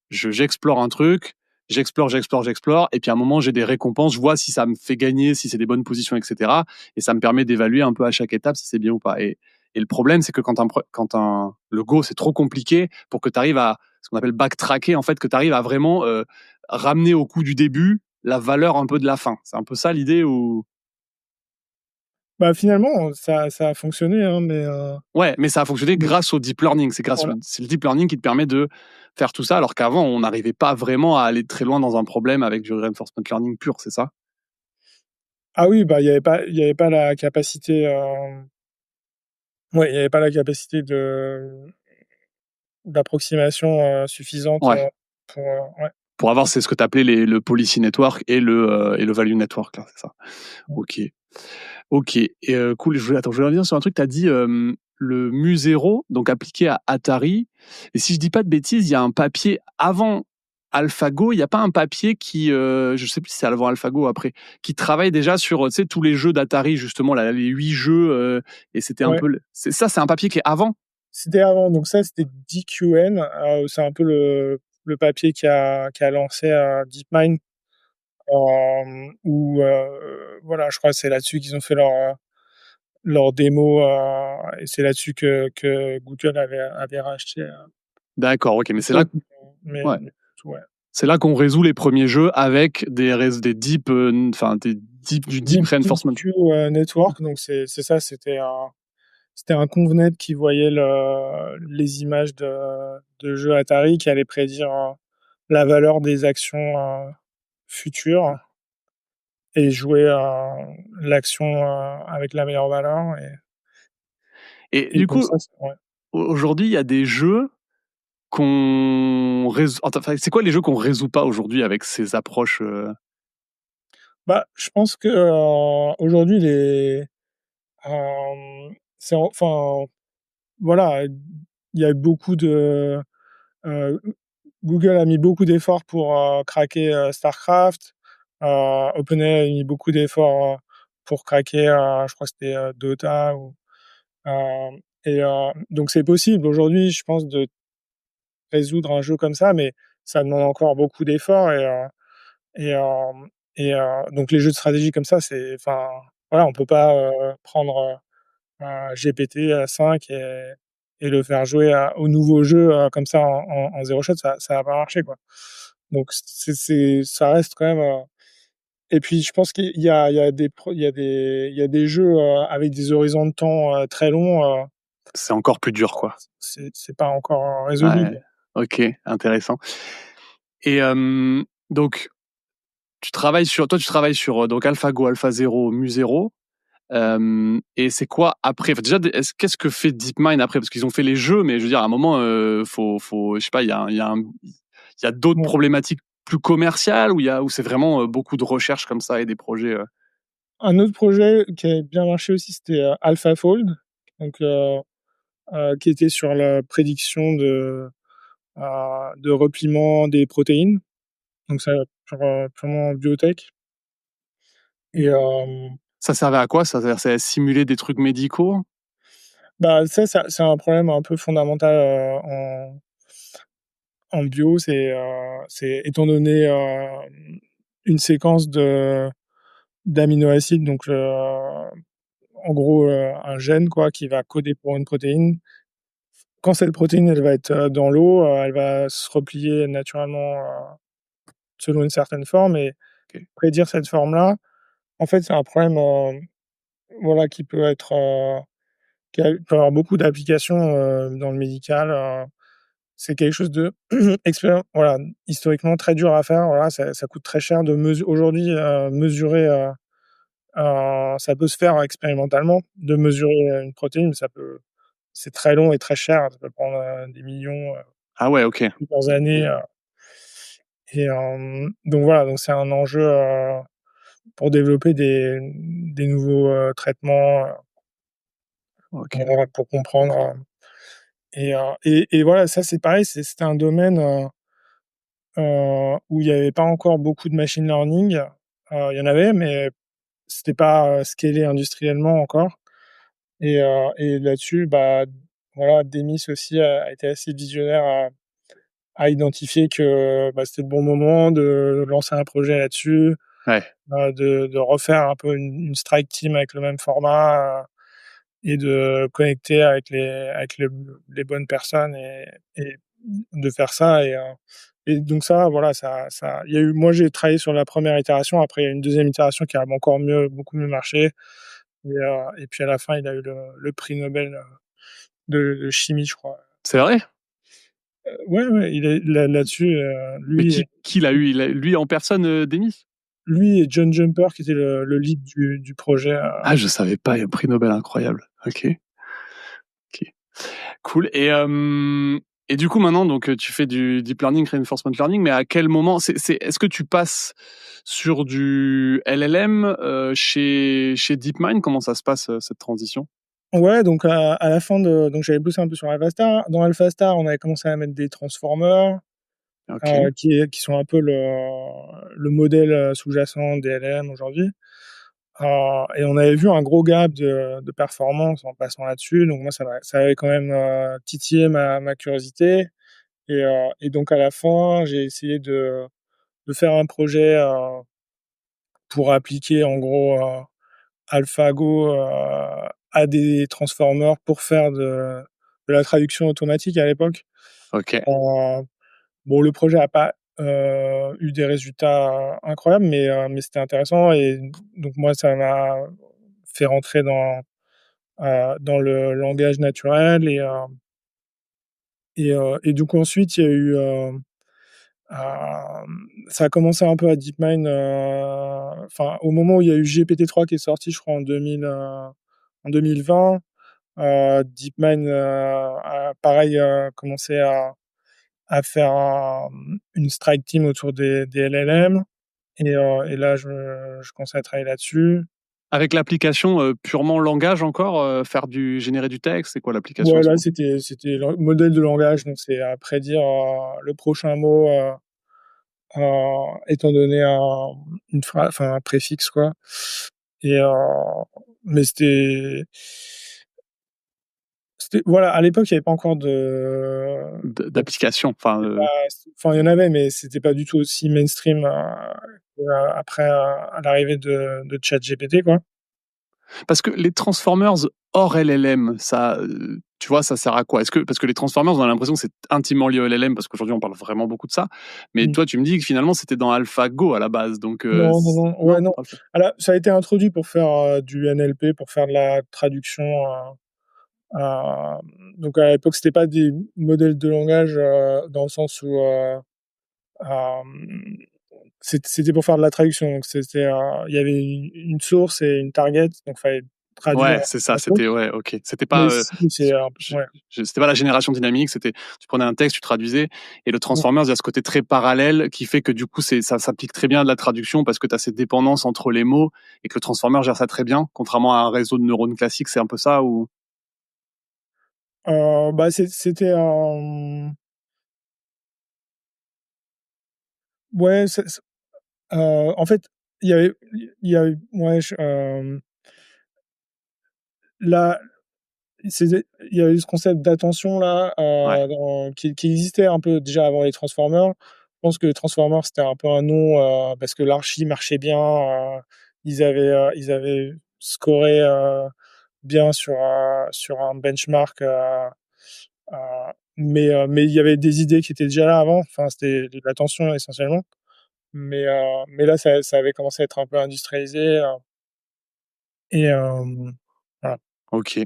j'explore un truc, j'explore, et puis à un moment, j'ai des récompenses, je vois si ça me fait gagner, si c'est des bonnes positions, etc. Et ça me permet d'évaluer un peu à chaque étape si c'est bien ou pas. Et le problème, c'est que le Go, c'est trop compliqué pour que tu arrives à ce qu'on appelle backtracker, en fait, que tu arrives à vraiment ramener au coup du début la valeur un peu de la fin. C'est un peu ça l'idée ou. Bah, finalement, ça a fonctionné, hein, Ouais, mais ça a fonctionné mais grâce au deep learning. voilà. C'est le deep learning qui te permet de faire tout ça, alors qu'avant, on n'arrivait pas vraiment à aller très loin dans un problème avec du reinforcement learning pur, c'est ça? Ah oui, bah, il y avait pas la capacité, ouais, il y avait pas la capacité d'approximation, suffisante, Ouais. ouais. Pour avoir, c'est ce que tu appelais le policy network et le value network, là, c'est ça. Mmh. Ok. Ok. Et cool. Attends, je vais revenir sur un truc. Tu as dit le Musero, donc appliqué à Atari. Et si je dis pas de bêtises, il y a un papier avant AlphaGo. Il n'y a pas un papier qui, je sais plus si c'est avant AlphaGo ou après, qui travaille déjà sur, tu sais, tous les jeux d'Atari, justement, là, les 8 jeux. Et c'était un Ouais, peu. C'est un papier qui est avant. c'était avant, donc ça, c'était DQN, c'est un peu le papier qui a lancé, DeepMind, où, voilà, je crois que c'est là-dessus qu'ils ont fait leur démo, et c'est là-dessus que Google avait racheté, D'accord. Ok. Mais c'est là. Picsou, Ouais. mais ouais. C'est là qu'on résout les premiers jeux avec des deep, enfin du deep reinforcement. DeepQ, Network, donc c'est ça, c'était un convenet qui voyait les images de jeux Atari qui allaient prédire, la valeur des actions, futures et jouer, l'action, avec la meilleure valeur Et et du donc coup, ça, c'est ouais. aujourd'hui, il y a des jeux qu'on résout. Enfin, c'est quoi les jeux qu'on résout pas aujourd'hui avec ces approches Bah, je pense que, aujourd'hui c'est enfin, voilà, il y a beaucoup de, heu, Google a mis beaucoup d'efforts pour, craquer, StarCraft. OpenAI a mis beaucoup d'efforts, pour craquer, je crois que c'était, Dota ou, donc c'est possible aujourd'hui, je pense, de résoudre un jeu comme ça, mais ça demande encore beaucoup d'efforts et donc les jeux de stratégie comme ça, c'est enfin, voilà, on peut pas, prendre, un GPT-5 et le faire jouer au nouveau jeu, comme ça en zéro shot, ça va pas marcher, quoi. Donc ça reste quand même, et puis je pense qu'il y a des pro il y a des jeux, avec des horizons de temps, très longs, c'est encore plus dur, quoi. c'est pas encore, résolu, Ouais. quoi. Ok, intéressant. Et donc, tu travailles sur donc AlphaGo, AlphaZero, Musero. Et c'est quoi après? Enfin, déjà, qu'est-ce que fait DeepMind après? Parce qu'ils ont fait les jeux, mais je veux dire, à un moment, je sais pas, il y a d'autres Ouais. problématiques plus commerciales où c'est vraiment beaucoup de recherche comme ça et des projets. Un autre projet qui avait bien marché aussi, c'était AlphaFold, donc qui était sur la prédiction de repliement des protéines. Donc ça, purement biotech. Et Ça servait à quoi? Ça servait à simuler des trucs médicaux? bah, ça c'est un problème un peu fondamental en bio, c'est étant donné une séquence d'aminoacides, donc en gros un gène quoi qui va coder pour une protéine. Quand cette protéine elle va être dans l'eau, elle va se replier naturellement selon une certaine forme et OK. prédire cette forme-là, en fait, c'est un problème voilà qui peut être peut avoir beaucoup d'applications dans le médical. C'est quelque chose de voilà, historiquement très dur à faire. Voilà, ça coûte très cher de aujourd'hui mesurer. Ça peut se faire expérimentalement, de mesurer une protéine, mais c'est très long et très cher. Ça peut prendre des millions, Ah ouais, OK. plusieurs années. Et donc voilà, donc c'est un enjeu pour développer des nouveaux traitements OK. pour comprendre. Et voilà, ça c'est pareil, c'était un domaine où il n'y avait pas encore beaucoup de machine learning. Il y en avait, mais c'était pas scalé industriellement encore. Et là-dessus, bah, voilà, Demis aussi a été assez visionnaire à identifier que bah, c'était le bon moment de lancer un projet là-dessus, Ouais. de refaire un peu une strike team avec le même format et de connecter avec les bonnes personnes et de faire ça. Et donc ça, voilà, il y a eu, moi j'ai travaillé sur la première itération, après il y a eu une deuxième itération qui a encore mieux, beaucoup mieux marché. Et puis à la fin, il a eu le prix Nobel de chimie, je crois. C'est vrai? Ouais, ouais, il est là-dessus, Mais qui l'a eu? Lui en personne, Demis? lui et John Jumper qui était le lead du projet. Ah, je savais pas, il y a un prix Nobel, incroyable. OK, OK. Cool. Et du coup maintenant donc, tu fais du deep learning, reinforcement learning, mais à quel moment est-ce que tu passes sur du LLM, chez DeepMind? Comment ça se passe, cette transition? Ouais, donc à la fin donc j'avais bossé un peu sur AlphaStar. Dans AlphaStar, on avait commencé à mettre des transformers, OK. qui sont un peu le modèle sous-jacent des LLM aujourd'hui. Et on avait vu un gros gap de performance en passant là-dessus. Donc moi, ça avait quand même titillé ma curiosité. Et donc à la fin, j'ai essayé de faire un projet pour appliquer en gros AlphaGo à des transformers pour faire de la traduction automatique à l'époque. OK. Euh, bon, le projet n'a pas eu des résultats incroyables, mais c'était intéressant. Et donc moi, ça m'a fait rentrer dans le langage naturel. Et donc ensuite, il y a eu... ça a commencé un peu à DeepMind, enfin, au moment où il y a eu GPT-3 qui est sorti, je crois, en 2020. DeepMind a pareil commencé à faire une strike team autour des LLM. Et là, je commençais à travailler là-dessus. Avec l'application, purement langage encore, faire du générer du texte, c'est quoi l'application à Ouais, ce là, moment? c'était le modèle de langage, donc c'est à prédire le prochain mot étant donné une phrase, enfin un préfixe, quoi. Et mais voilà, à l'époque, il n'y avait pas encore D'application, enfin, c'était pas, enfin, il y en avait, mais c'était pas du tout aussi mainstream après à l'arrivée de ChatGPT, quoi. parce que les transformers hors LLM, ça, tu vois, ça sert à quoi? Est-ce que parce que les transformers, on a l'impression que c'est intimement lié au LLM parce qu'aujourd'hui on parle vraiment beaucoup de ça. Mais Mm. toi, tu me dis que finalement c'était dans AlphaGo à la base, donc Non, non, non, ouais, non, non. pas Alpha. Alors, ça a été introduit pour faire du NLP, pour faire de la traduction. Donc à l'époque, c'était pas des modèles de langage dans le sens où c'était pour faire de la traduction. Donc il y avait une source et une target, donc il fallait traduire Ouais, c'est ça, en code. c'était ouais, OK. C'était Mais pas, c'est ouais. c'était pas la génération dynamique, c'était tu prenais un texte, tu traduisais et le Mmh. Transformers, il y a ce côté très parallèle qui fait que du coup, ça s'applique très bien à de la traduction parce que tu as cette dépendance entre les mots et que le Transformer gère ça très bien, contrairement à un réseau de neurones classique, c'est un peu ça ou? Bah, c'était ouais, en fait, il y avait ouais, là, il y avait ce concept d'attention là, Ouais, qui existait un peu déjà avant les Transformers. Je pense que les Transformers, c'était un peu un nom, parce que l'archi marchait bien, ils avaient scoré, bien sur un benchmark, heu, mais il y avait des idées qui étaient déjà là avant. Enfin, c'était de l'attention essentiellement. Mais là, ça avait commencé à être un peu industrialisé, et voilà. OK.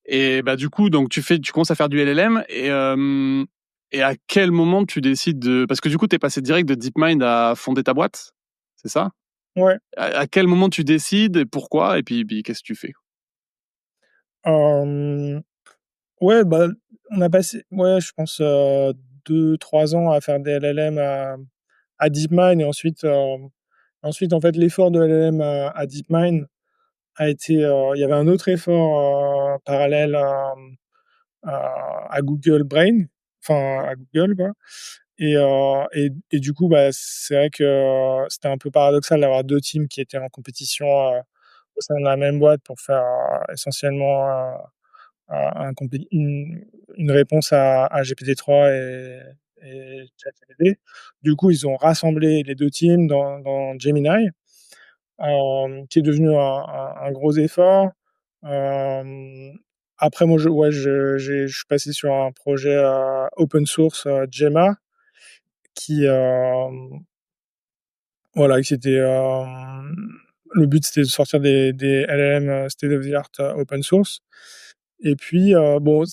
Et bah, du coup, donc tu commences à faire du LLM et à quel moment tu décides de parce que du coup, tu es passé direct de DeepMind à fonder ta boîte, c'est ça? Ouais, À quel moment tu décides et pourquoi? Et puis qu'est-ce que tu fais? hem, ouais, bah, on a passé, ouais, je pense, 2-3 ans à faire des LLM à DeepMind, et ensuite, en fait, l'effort de LLM à DeepMind a été, il y avait un autre effort, parallèle à Google Brain, enfin à Google, quoi. Et du coup, bah, c'est vrai que c'était un peu paradoxal d'avoir 2 teams qui étaient en compétition, au sein de la même boîte pour faire, essentiellement, un compé une réponse à GPT-3 et ChatGPT. Du coup, ils ont rassemblé les 2 teams dans Gemini, qui est devenu un gros effort. Hem, Après moi, je suis passé sur un projet, open source, Gemma, qui, voilà, qui était, le but, c'était de sortir des LLM, state of the art, open source. Et puis, bon,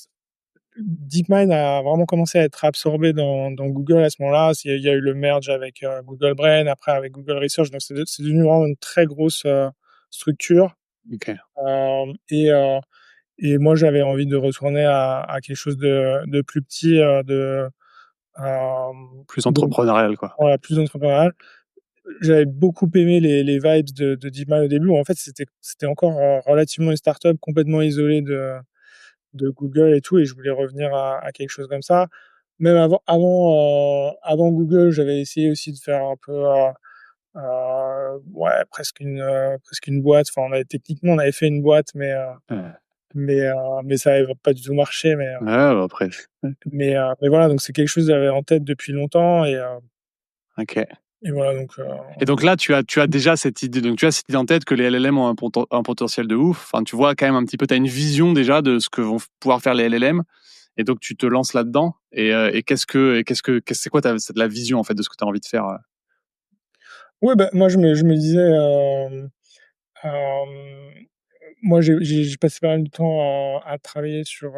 DeepMind a vraiment commencé à être absorbé dans Google à ce moment-là. Il y a eu le merge avec, Google Brain, après avec Google Research, donc c'est devenu vraiment une très grosse, structure. OK. Et moi, j'avais envie de retourner à quelque chose de plus petit, Plus donc entrepreneurial, quoi. voilà, plus entrepreneurial. J'avais beaucoup aimé les vibes de DeepMind au début, où en fait, c'était encore, relativement une start-up complètement isolée de Google et tout, et je voulais revenir à quelque chose comme ça. Même avant Google, j'avais essayé aussi de faire un peu, ouais, presque une boîte. Enfin, on avait fait une boîte, Ouais. mais ça avait pas du tout marché. Ouais, bah, après ouais, Mais voilà, donc c'est quelque chose que j'avais en tête depuis longtemps, OK. et voilà, donc Et donc là, tu as déjà cette idée donc tu as cette idée en tête que les LLM ont un potentiel de ouf. Enfin, tu vois quand même un petit peu, tu as une vision déjà de ce que vont pouvoir faire les LLM et donc tu te lances là-dedans et c'est quoi ta c'est la vision en fait de ce que tu as envie de faire? ouais, bah, moi je me disais, hem, moi j'ai passé pas mal de temps à travailler sur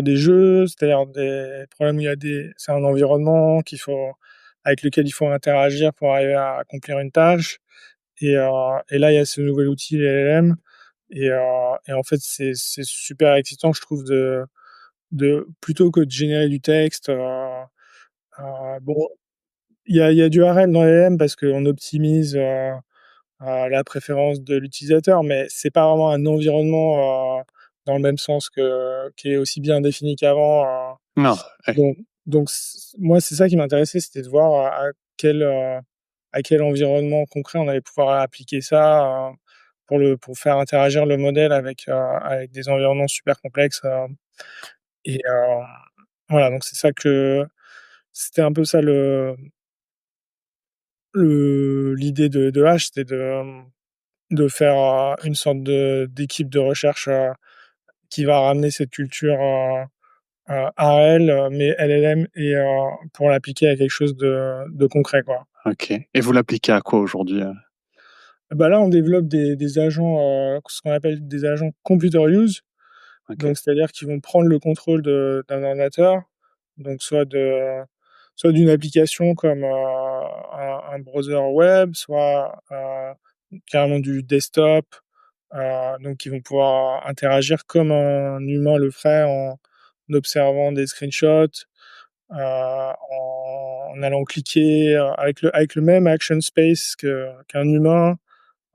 des jeux, c'est-à-dire des problèmes où il y a des c'est un environnement avec lequel il faut interagir pour arriver à accomplir une tâche. Et là, il y a ce nouvel outil, les LLM. Et en fait, c'est super excitant, je trouve, de plutôt que de générer du texte, bon, il y a du RL dans les LLM parce qu'on optimise, la préférence de l'utilisateur, mais c'est pas vraiment un environnement, dans le même sens qui est aussi bien défini qu'avant, Non, ouais, donc moi, c'est ça qui m'intéressait, c'était de voir à quel environnement concret on allait pouvoir appliquer ça, pour faire interagir le modèle avec des environnements super complexes, et voilà, donc c'est ça que c'était un peu ça l'idée de H, c'était de faire, une sorte d'équipe de recherche, qui va ramener cette culture, AL, mais LLM, pour l'appliquer à quelque chose de concret, quoi. OK. Et vous l'appliquez à quoi aujourd'hui? Bah, là, on développe des agents, ce qu'on appelle des agents computer use. OK. Donc c'est-à-dire qu'ils vont prendre le contrôle d'un ordinateur, donc soit d'une application comme, un browser web, soit, carrément du desktop, donc ils vont pouvoir interagir comme un humain le ferait en observant des screenshots, en allant cliquer, avec le même action space qu'un humain,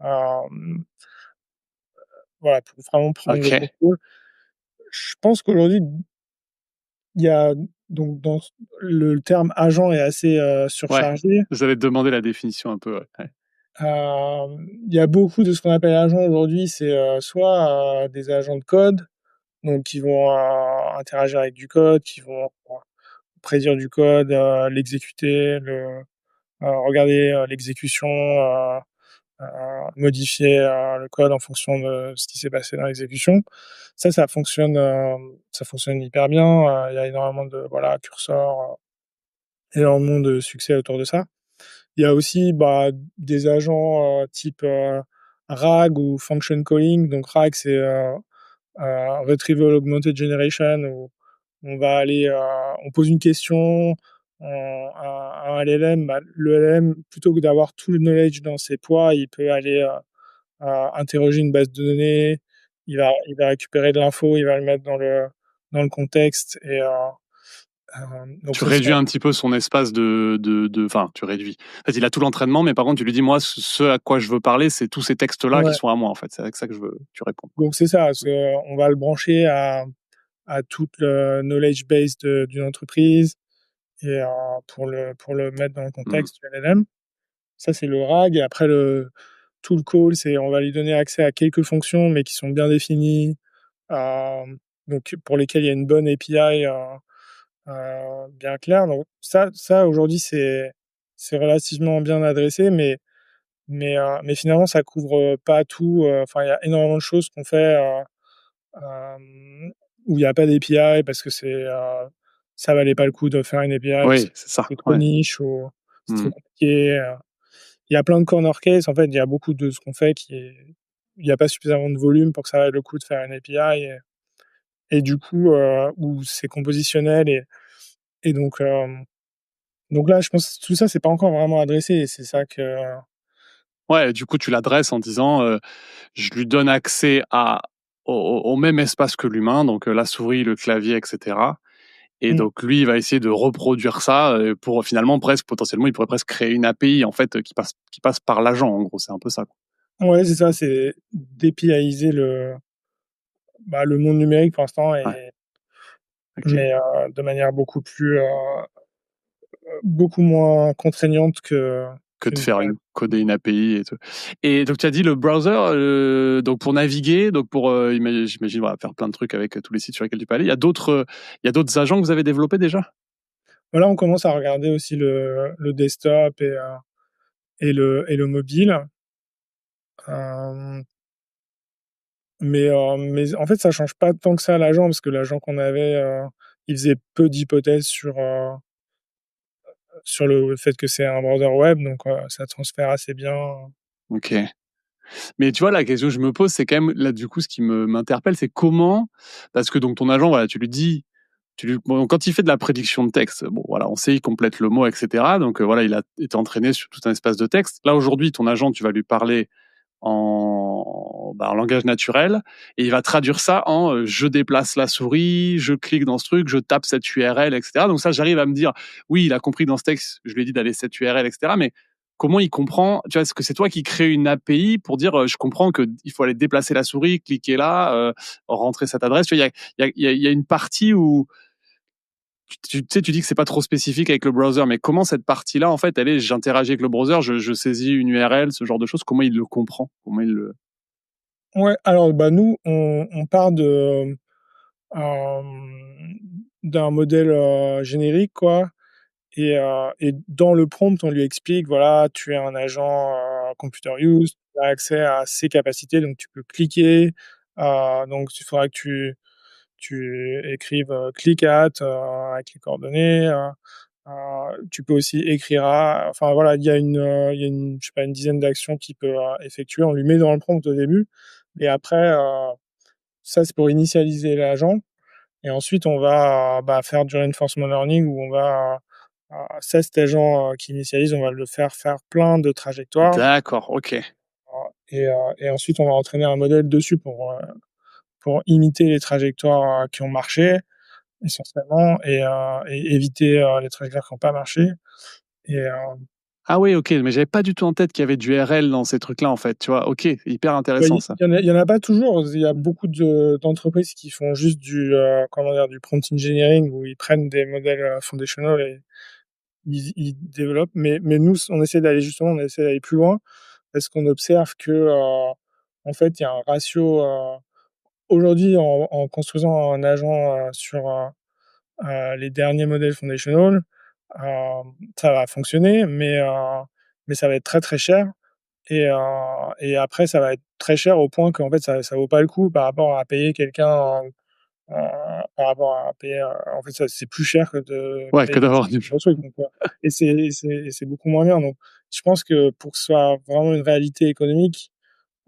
hem, voilà, pour vraiment prendre le OK. contrôle. Je pense qu'aujourd'hui, il y a donc dans le terme agent est assez, Ouais, surchargé. j'allais te demander la définition un peu, ouais. Ouais. Il y a beaucoup de ce qu'on appelle agents aujourd'hui, c'est, soit, des agents de code, donc qui vont, interagir avec du code, qui vont prédire du code, l'exécuter, regarder, l'exécution, modifier, le code en fonction de ce qui s'est passé dans l'exécution. Ça fonctionne hyper bien, il y a énormément de voilà, Cursor, énormément de succès autour de ça. Il y a aussi, bah, des agents, type, RAG ou function calling. Donc RAG, c'est, Retrieval Augmented Generation, où on va aller, on pose une question à un LLM. Bah, le LLM, plutôt que d'avoir tout le knowledge dans ses poids, il peut aller, interroger une base de données, il va récupérer de l'info, il va le mettre dans le contexte et donc Tu ça réduis un petit peu son espace enfin, tu réduis. En fait, il a tout l'entraînement, mais par contre, tu lui dis: «Moi, ce à quoi je veux parler, c'est tous ces textes-là qui ouais, sont à moi, en fait. C'est avec ça que je veux tu réponds». donc c'est ça, on va le brancher à toute le knowledge base d'une entreprise et pour le mettre dans le Mmh. contexte du LLM. Ça, c'est le RAG. Et après, tout le call, c'est on va lui donner accès à quelques fonctions, mais qui sont bien définies, donc pour lesquelles il y a une bonne API, bien claire. Donc ça aujourd'hui, c'est relativement bien adressé, mais finalement, ça couvre pas tout. Enfin, il y a énormément de choses qu'on fait, où il y a pas d'API parce que ça valait pas le coup de faire une API parce Oui, que c'est ça, c'est trop ouais. niche ou c'est trop Mmh. compliqué. Il y a plein de corner cases. En fait, il y a beaucoup de ce qu'on fait il y a pas suffisamment de volume pour que ça vaille le coup de faire une API et du coup, où c'est compositionnel et donc là, je pense que tout ça, c'est pas encore vraiment adressé et c'est ça que Ouais, du coup, tu l'adresses en disant, je lui donne accès au même espace que l'humain, donc la souris, le clavier et cetera et mmh. donc lui, il va essayer de reproduire ça, pour finalement presque potentiellement, il pourrait presque créer une API en fait, qui passe par l'agent en gros, c'est un peu ça, quoi. Ouais, c'est ça, c'est d'APIiser le monde numérique pour l'instant Ouais, et OK. mais de manière beaucoup moins contraignante Que de qu'une faire coder une API et tout. Et donc tu as dit le browser, donc pour naviguer, donc pour, j'imagine, voilà, faire plein de trucs avec, tous les sites sur lesquels tu peux aller. Il y a d'autres agents que vous avez développés déjà? voilà, on commence à regarder aussi le desktop et le mobile. Hem, mais en fait, ça change pas tant que ça l'agent parce que l'agent qu'on avait, il faisait peu d'hypothèses sur le fait que c'est un browser web, donc ça transfère assez bien. OK. Mais tu vois, la question que je me pose, c'est quand même là, du coup, ce qui m'interpelle, c'est comment parce que donc ton agent, voilà, tu lui dis bon, quand il fait de la prédiction de texte, bon, voilà, on sait, il complète le mot et cetera, donc voilà, il a été entraîné sur tout un espace de texte. Là, aujourd'hui, ton agent, tu vas lui parler en langage naturel et il va traduire ça en je déplace la souris, je clique dans ce truc, je tape cette URL, etc. Donc ça, j'arrive à me dire, oui, il a compris dans ce texte, je lui ai dit d'aller cette URL, etc. Mais comment il comprend? Tu vois, est-ce que c'est toi qui crée une API pour dire, je comprends qu'il faut aller déplacer la souris, cliquer là, rentrer cette adresse. Tu vois, il y a une partie où tu sais, tu dis que c'est pas trop spécifique avec le browser, mais comment cette partie-là, en fait, elle est, j'interagis avec le browser, je saisis une URL, ce genre de choses, comment il le comprend? Comment il le... Ouais, alors, bah, nous, on part hem, d'un modèle, générique, quoi. Et dans le prompt, on lui explique, voilà, tu es un agent, computer use, tu as accès à ces capacités, donc tu peux cliquer, donc il faudra que tu écrives, click at, avec les coordonnées, tu peux aussi écrire à, enfin voilà, il y a une, je sais pas, une dizaine d'actions qu'il peut, effectuer. On lui met dans le prompt au début et après, ça c'est pour initialiser l'agent et ensuite on va, bah, faire du reinforcement learning où on va, ça cet agent, qui initialise, on va le faire plein de trajectoires, D'accord, OK. et ensuite on va entraîner un modèle dessus pour imiter les trajectoires qui ont marché essentiellement et éviter les trajectoires qui n'ont pas marché. Et Ah oui, OK, mais j'avais pas du tout en tête qu'il y avait du RL dans ces trucs-là, en fait, tu vois? OK, hyper bah, intéressant ça. il y en a pas toujours. Il y a beaucoup d'entreprises qui font juste comment dire, du prompt engineering où ils prennent des modèles foundational et ils développent. Mais nous, on essaie d'aller plus loin parce qu'on observe que en fait, il y a un ratio aujourd'hui en construisant un agent sur les derniers modèles foundational, ça va fonctionner, mais ça va être très très cher. Et après, ça va être très cher au point qu'en fait, ça vaut pas le coup par rapport à payer quelqu'un, par rapport à payer, en fait, ça c'est plus cher que de Ouais, que payer quelqu'un d'avoir du pour le truc, donc et c'est beaucoup moins bien. Donc je pense que pour que ce soit vraiment une réalité économique,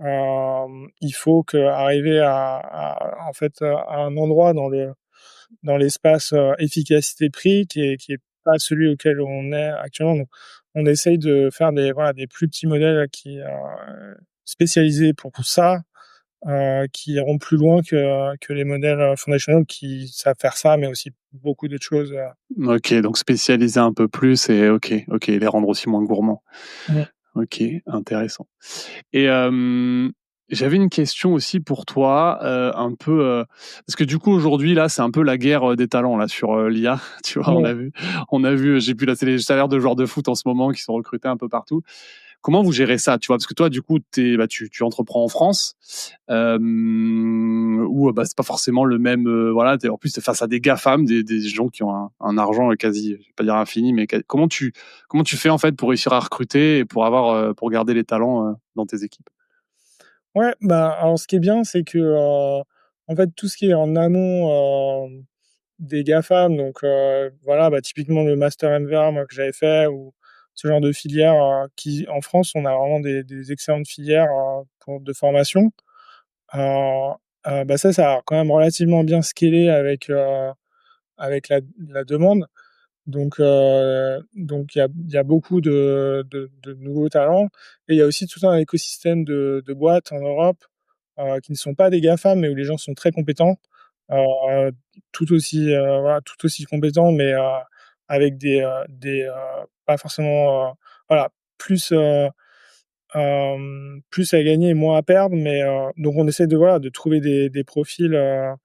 il faut qu'arriver en fait, à un endroit dans l'espace efficacité-prix qui est pas celui auquel on est actuellement. Donc, on essaye de faire des plus petits modèles spécialisés pour ça, qui iront plus loin que les modèles foundational qui savent faire ça, mais aussi beaucoup d'autres choses. OK, donc spécialiser un peu plus et OK, les rendre aussi moins gourmands. Mmh. OK, intéressant. Et j'avais une question aussi pour toi, un peu, parce que du coup aujourd'hui là, c'est un peu la guerre, des talents là sur, l'IA, tu vois? Ouais. On a vu, j'ai vu là, c'est les salaires de joueurs de foot en ce moment qui sont recrutés un peu partout. Comment vous gérez ça, tu vois? Parce que toi du coup, tu entreprends en France, où, bah, c'est pas forcément le même, voilà, tu en plus tu face à des GAFAM, des gens qui ont un argent, quasi, je vais pas dire infini, mais comment tu fais en fait pour réussir à recruter et pour avoir, pour garder les talents, dans tes équipes? Ouais, bah, alors ce qui est bien, c'est que, en fait, tout ce qui est en amont, des GAFAM, donc voilà, bah, typiquement le master MVA, moi, que j'avais fait ou ce genre de filière, qui en France, on a vraiment des excellentes filières, de formation. Heu bah, ça a quand même relativement bien scalé avec la demande. Donc il y a beaucoup de nouveaux talents et il y a aussi tout un écosystème de boîtes en Europe, qui ne sont pas des GAFAM, mais où les gens sont très compétents, heu, voilà, tout aussi compétents, mais avec pas forcément, voilà, plus, plus à gagner et moins à perdre, mais donc on essaie voilà, de trouver des profils, hem,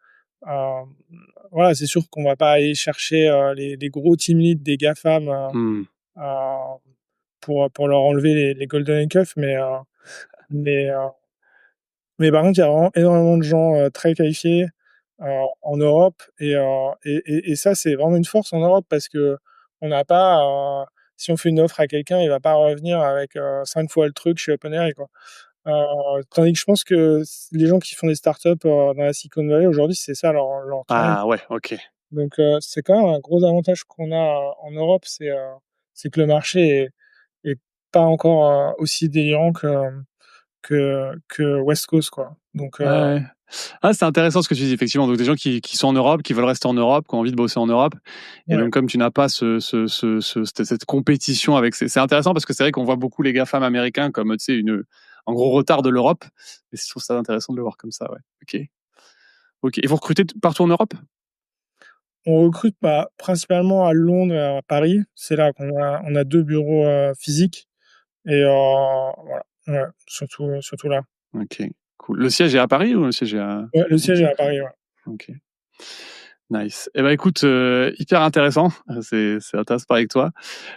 voilà, c'est sûr qu'on va pas aller chercher, les gros team leads des GAFAM, Mmh. heu, pour leur enlever les golden handcuffs, mais heu, mais par contre, il y a vraiment énormément de gens, très qualifiés, heu, en Europe et ça, c'est vraiment une force en Europe parce qu'on n'a pas, si on fait une offre à quelqu'un, il va pas revenir avec, 5 fois le truc chez OpenAI, quoi. Tandis que je pense que les gens qui font des startups, dans la Silicon Valley aujourd'hui, c'est ça leur challenge. Ah ouais, OK. Donc c'est quand même un gros avantage qu'on a, en Europe, c'est que le marché est pas encore, aussi délirant que West Coast, quoi. Donc Ouais, ouais. Ah, c'est intéressant ce que tu dis, effectivement. Donc des gens qui sont en Europe, qui veulent rester en Europe, qui ont envie de bosser en Europe. Et ouais. donc comme tu n'as pas cette compétition avec c'est intéressant parce que c'est vrai qu'on voit beaucoup les GAFAM américains comme, tu sais, un gros retard de l'Europe. Et je trouve ça intéressant de le voir comme ça, ouais. OK. OK. Et vous recrutez partout en Europe? On recrute, bah, principalement à Londres et à Paris. C'est là qu'on a 2 bureaux, physiques et voilà, ouais, surtout là. OK, cool. Le siège est à Paris ou le siège est à Ouais, le siège est à Paris, ouais. OK. Nice. Eh ben, écoute, hyper intéressant. C'est intéressant de parler avec toi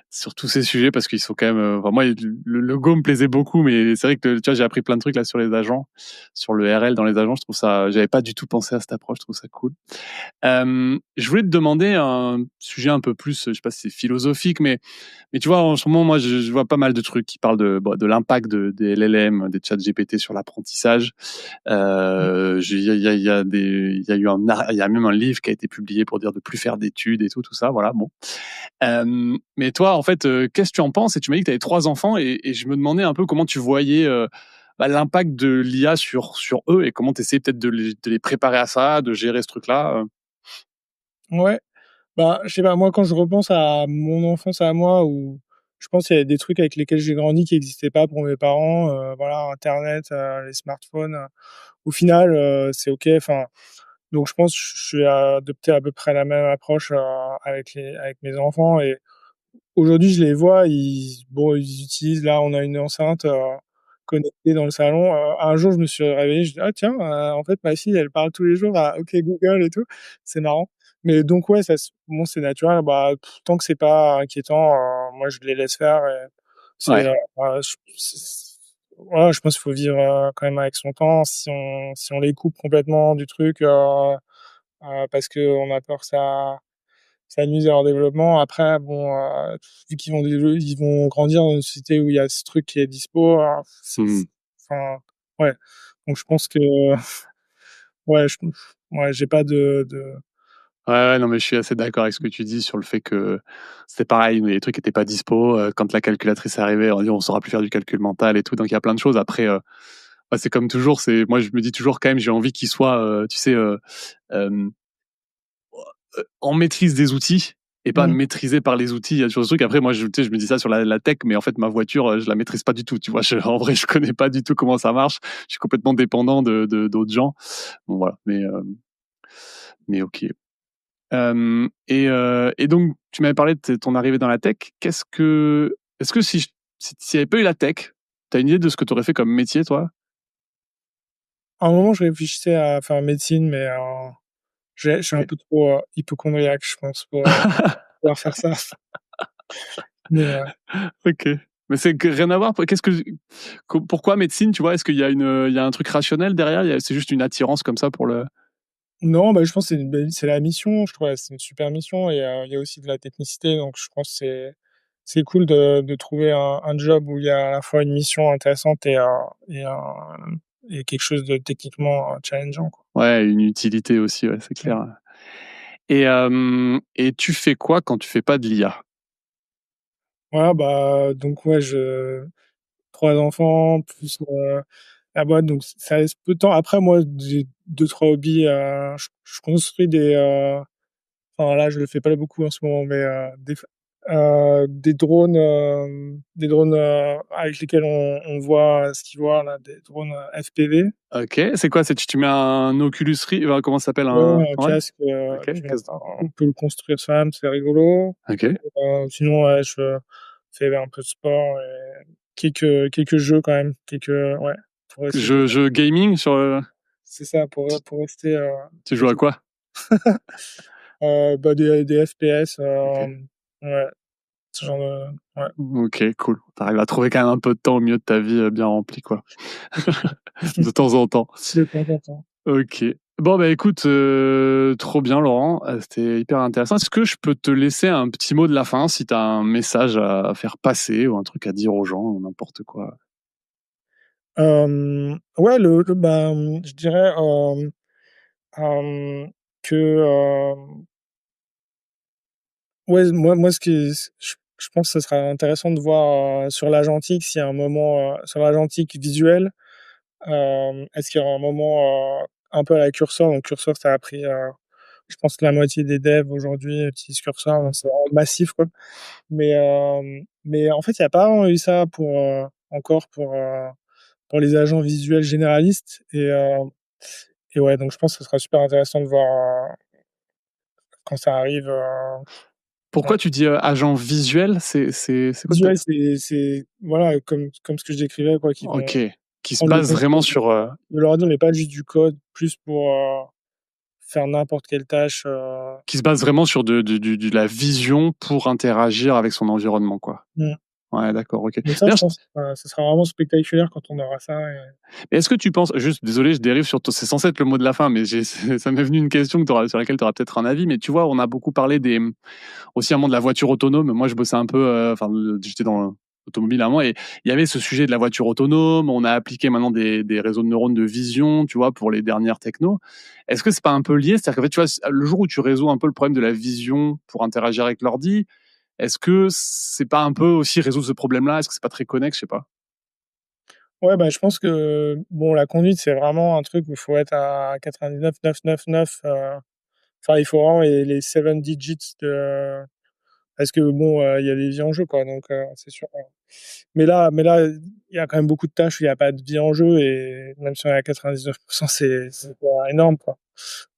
sur tous ces sujets parce qu'ils sont quand même, enfin moi le Go me plaisait beaucoup, mais c'est vrai que tu vois, j'ai appris plein de trucs là sur les agents, sur le RL dans les agents. Je trouve ça, j'avais pas du tout pensé à cette approche, je trouve ça cool. Je voulais te demander un sujet un peu plus, je sais pas si c'est philosophique, mais tu vois, en ce moment, moi, je vois pas mal de trucs qui parlent de l'impact des LLM, des chats GPT sur l'apprentissage. Il y a même un livre qui a été publié pour dire de plus faire d'études et tout ça, voilà, bon. Mais toi, en fait, qu'est-ce que tu en penses? Et tu m'as dit que tu avais 3 enfants et je me demandais un peu comment tu voyais, bah, l'impact de l'IA sur eux et comment tu essayais peut-être de les préparer à ça, de gérer ce truc-là, Ouais, bah, je sais pas, moi, quand je repense à mon enfance à moi où je pense qu'il y a des trucs avec lesquels j'ai grandi qui existaient pas pour mes parents, voilà, internet, les smartphones, au final, c'est OK, enfin, donc je pense que je vais adopter à peu près la même approche, avec mes enfants et aujourd'hui, je les vois, ils utilisent là, on a une enceinte, connectée dans le salon. Un jour, je me suis réveillé, je dis: «Ah tiens, en fait, ma fille, elle parle tous les jours à OK Google et tout». C'est marrant. Mais donc ouais, ça bon, c'est naturel. Bah, tant que c'est pas inquiétant, moi, je les laisse faire et c'est, Ouais. je c'est voilà, je pense qu'il faut vivre, quand même avec son temps. Si on les coupe complètement du truc, parce qu'on a peur que ça nuise à leur développement. Après, bon, vu ils vont grandir dans une société où il y a ce truc qui est dispo, Mmh. enfin, ouais. Donc je pense que ouais, ouais, j'ai pas de Ouais, ouais, non, mais je suis assez d'accord avec ce que tu dis sur le fait que c'était pareil, les trucs étaient pas dispo. Quand la calculatrice est arrivée, on dit: «On saura plus faire du calcul mental et tout», donc il y a plein de choses. Après, ouais, c'est comme toujours, moi je me dis toujours quand même, j'ai envie qu'ils soient, tu sais, hem, en maîtrise des outils et pas mmh. maîtrisés par les outils. Il y a toujours ce truc. Après moi, tu sais, je me dis ça sur la tech, mais en fait ma voiture, je la maîtrise pas du tout, tu vois? En vrai, je connais pas du tout comment ça marche. Je suis complètement dépendant de d'autres gens. Bon voilà, mais OK. Et donc, tu m'avais parlé de ton arrivée dans la tech. Est-ce que si s'il n'y avait pas eu la tech, tu as une idée de ce que tu aurais fait comme métier, toi? À un moment, je réfléchissais à faire médecine, mais je suis un OK. peu trop, hypocondriaque, je pense, pour, pouvoir faire ça. Mais, OK. Mais c'est que rien à voir. Pourquoi médecine, tu vois? Est-ce qu'il y a il y a un truc rationnel derrière? C'est juste une attirance comme ça pour le non, bah, je pense que c'est la mission, je trouve, c'est une super mission et il y a aussi de la technicité, donc je pense que c'est cool de trouver un job où il y a à la fois une mission intéressante et quelque chose de techniquement, challengeant, quoi. ouais, une utilité aussi, ouais, c'est Mmh. clair. Et tu fais quoi quand tu fais pas de l'IA? Voilà, bah, donc ouais, 3 enfants plus, la boîte, donc ça laisse peu de temps. Après moi, j'ai 2-3 hobbies, je construis enfin là, je le fais pas beaucoup en ce moment, mais des drones, avec lesquels on voit ce qu'ils voient là, des drones, FPV. OK, c'est quoi? Tu mets un Oculus Rift, comment ça s'appelle? Ouais, Un un ouais? casque, OK, puis casse on peut le construire soi-même, c'est rigolo. OK. Sinon, ouais, je fais un peu de sport et quelques jeux quand même, ouais, pour essayer de Jeu gaming sur, c'est ça, pour rester, tu joues à quoi? bah, des FPS, OK. ouais, ce genre de ouais. OK, cool. Tu arrives à trouver quand même un peu de temps au milieu de ta vie, bien remplie, quoi. De temps en temps. De temps en temps. OK. Bon, bah, écoute, trop bien Laurent, c'était hyper intéressant. Est-ce que je peux te laisser un petit mot de la fin, si tu as un message à faire passer ou un truc à dire aux gens ou n'importe quoi? Ouais, je dirais, hem, que, ouais, moi ce qui je pense que ce serait intéressant de voir, sur l'agentique s'il y a un moment, sur l'agentique visuelle, est-ce qu'il y aura un moment, un peu à la Cursor? Donc Cursor, ça a pris, je pense que la moitié des devs aujourd'hui utilisent Cursor, donc c'est vraiment massif, quoi. Mais en fait, il y a pas vraiment eu ça encore pour les agents visuels généralistes et ouais, donc je pense que ce sera super intéressant de voir, quand ça arrive, Pourquoi ouais. tu dis, agent visuel? C'est quoi? Visuel, c'est voilà, comme ce que je décrivais quoi, qui vont OK. Qui se prendre le base vraiment contrôle sur, de l'ordi, mais pas juste du code, plus pour, faire n'importe quelle tâche, qui se base vraiment sur de la vision pour interagir avec son environnement, quoi. mmh. Ouais, d'accord, OK. Donc ça, je D'ailleurs, pense, ce sera vraiment spectaculaire quand on aura ça et mais est-ce que tu penses, juste désolé, je dérive sur c'est censé être le mot de la fin, mais ça m'est venu une question sur laquelle tu auras peut-être un avis, mais tu vois, on a beaucoup parlé aussi un moment de la voiture autonome. Moi, je bossais un peu, enfin, j'étais dans l'automobile à un moment et il y avait ce sujet de la voiture autonome. On a appliqué maintenant des réseaux de neurones de vision, tu vois, pour les dernières technos. Est-ce que c'est pas un peu lié? C'est-à-dire qu'en fait, tu vois, le jour où tu résous un peu le problème de la vision pour interagir avec l'ordi, est-ce que c'est pas un peu aussi résoudre ce problème-là? Est-ce que c'est pas très connexe? Je sais pas. ouais, bah, je pense que, bon, la conduite, c'est vraiment un truc où il faut être à 99,999, enfin, il faut vraiment les 7 digits parce que bon, il y a des vies en jeu, quoi, donc c'est sûr. Mais là, il y a quand même beaucoup de tâches où il y a pas de vie en jeu et même si on est à 99%, c'est pas énorme, quoi.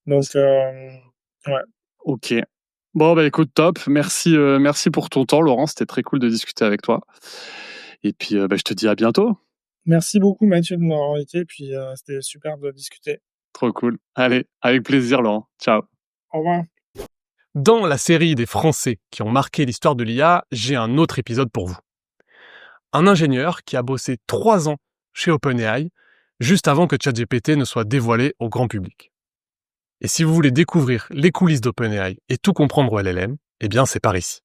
Donc ouais. OK. Bon, bah, écoute, top. Merci pour ton temps, Laurent. C'était très cool de discuter avec toi. Et puis, bah, je te dis à bientôt. Merci beaucoup Mathieu de m'avoir invité, puis c'était super de discuter. Trop cool. Allez, avec plaisir, Laurent. Ciao. Au revoir. Dans la série des Français qui ont marqué l'histoire de l'IA, j'ai un autre épisode pour vous. Un ingénieur qui a bossé 3 ans chez OpenAI, juste avant que ChatGPT ne soit dévoilé au grand public. Et si vous voulez découvrir les coulisses d'OpenAI et tout comprendre au LLM, eh bien c'est par ici.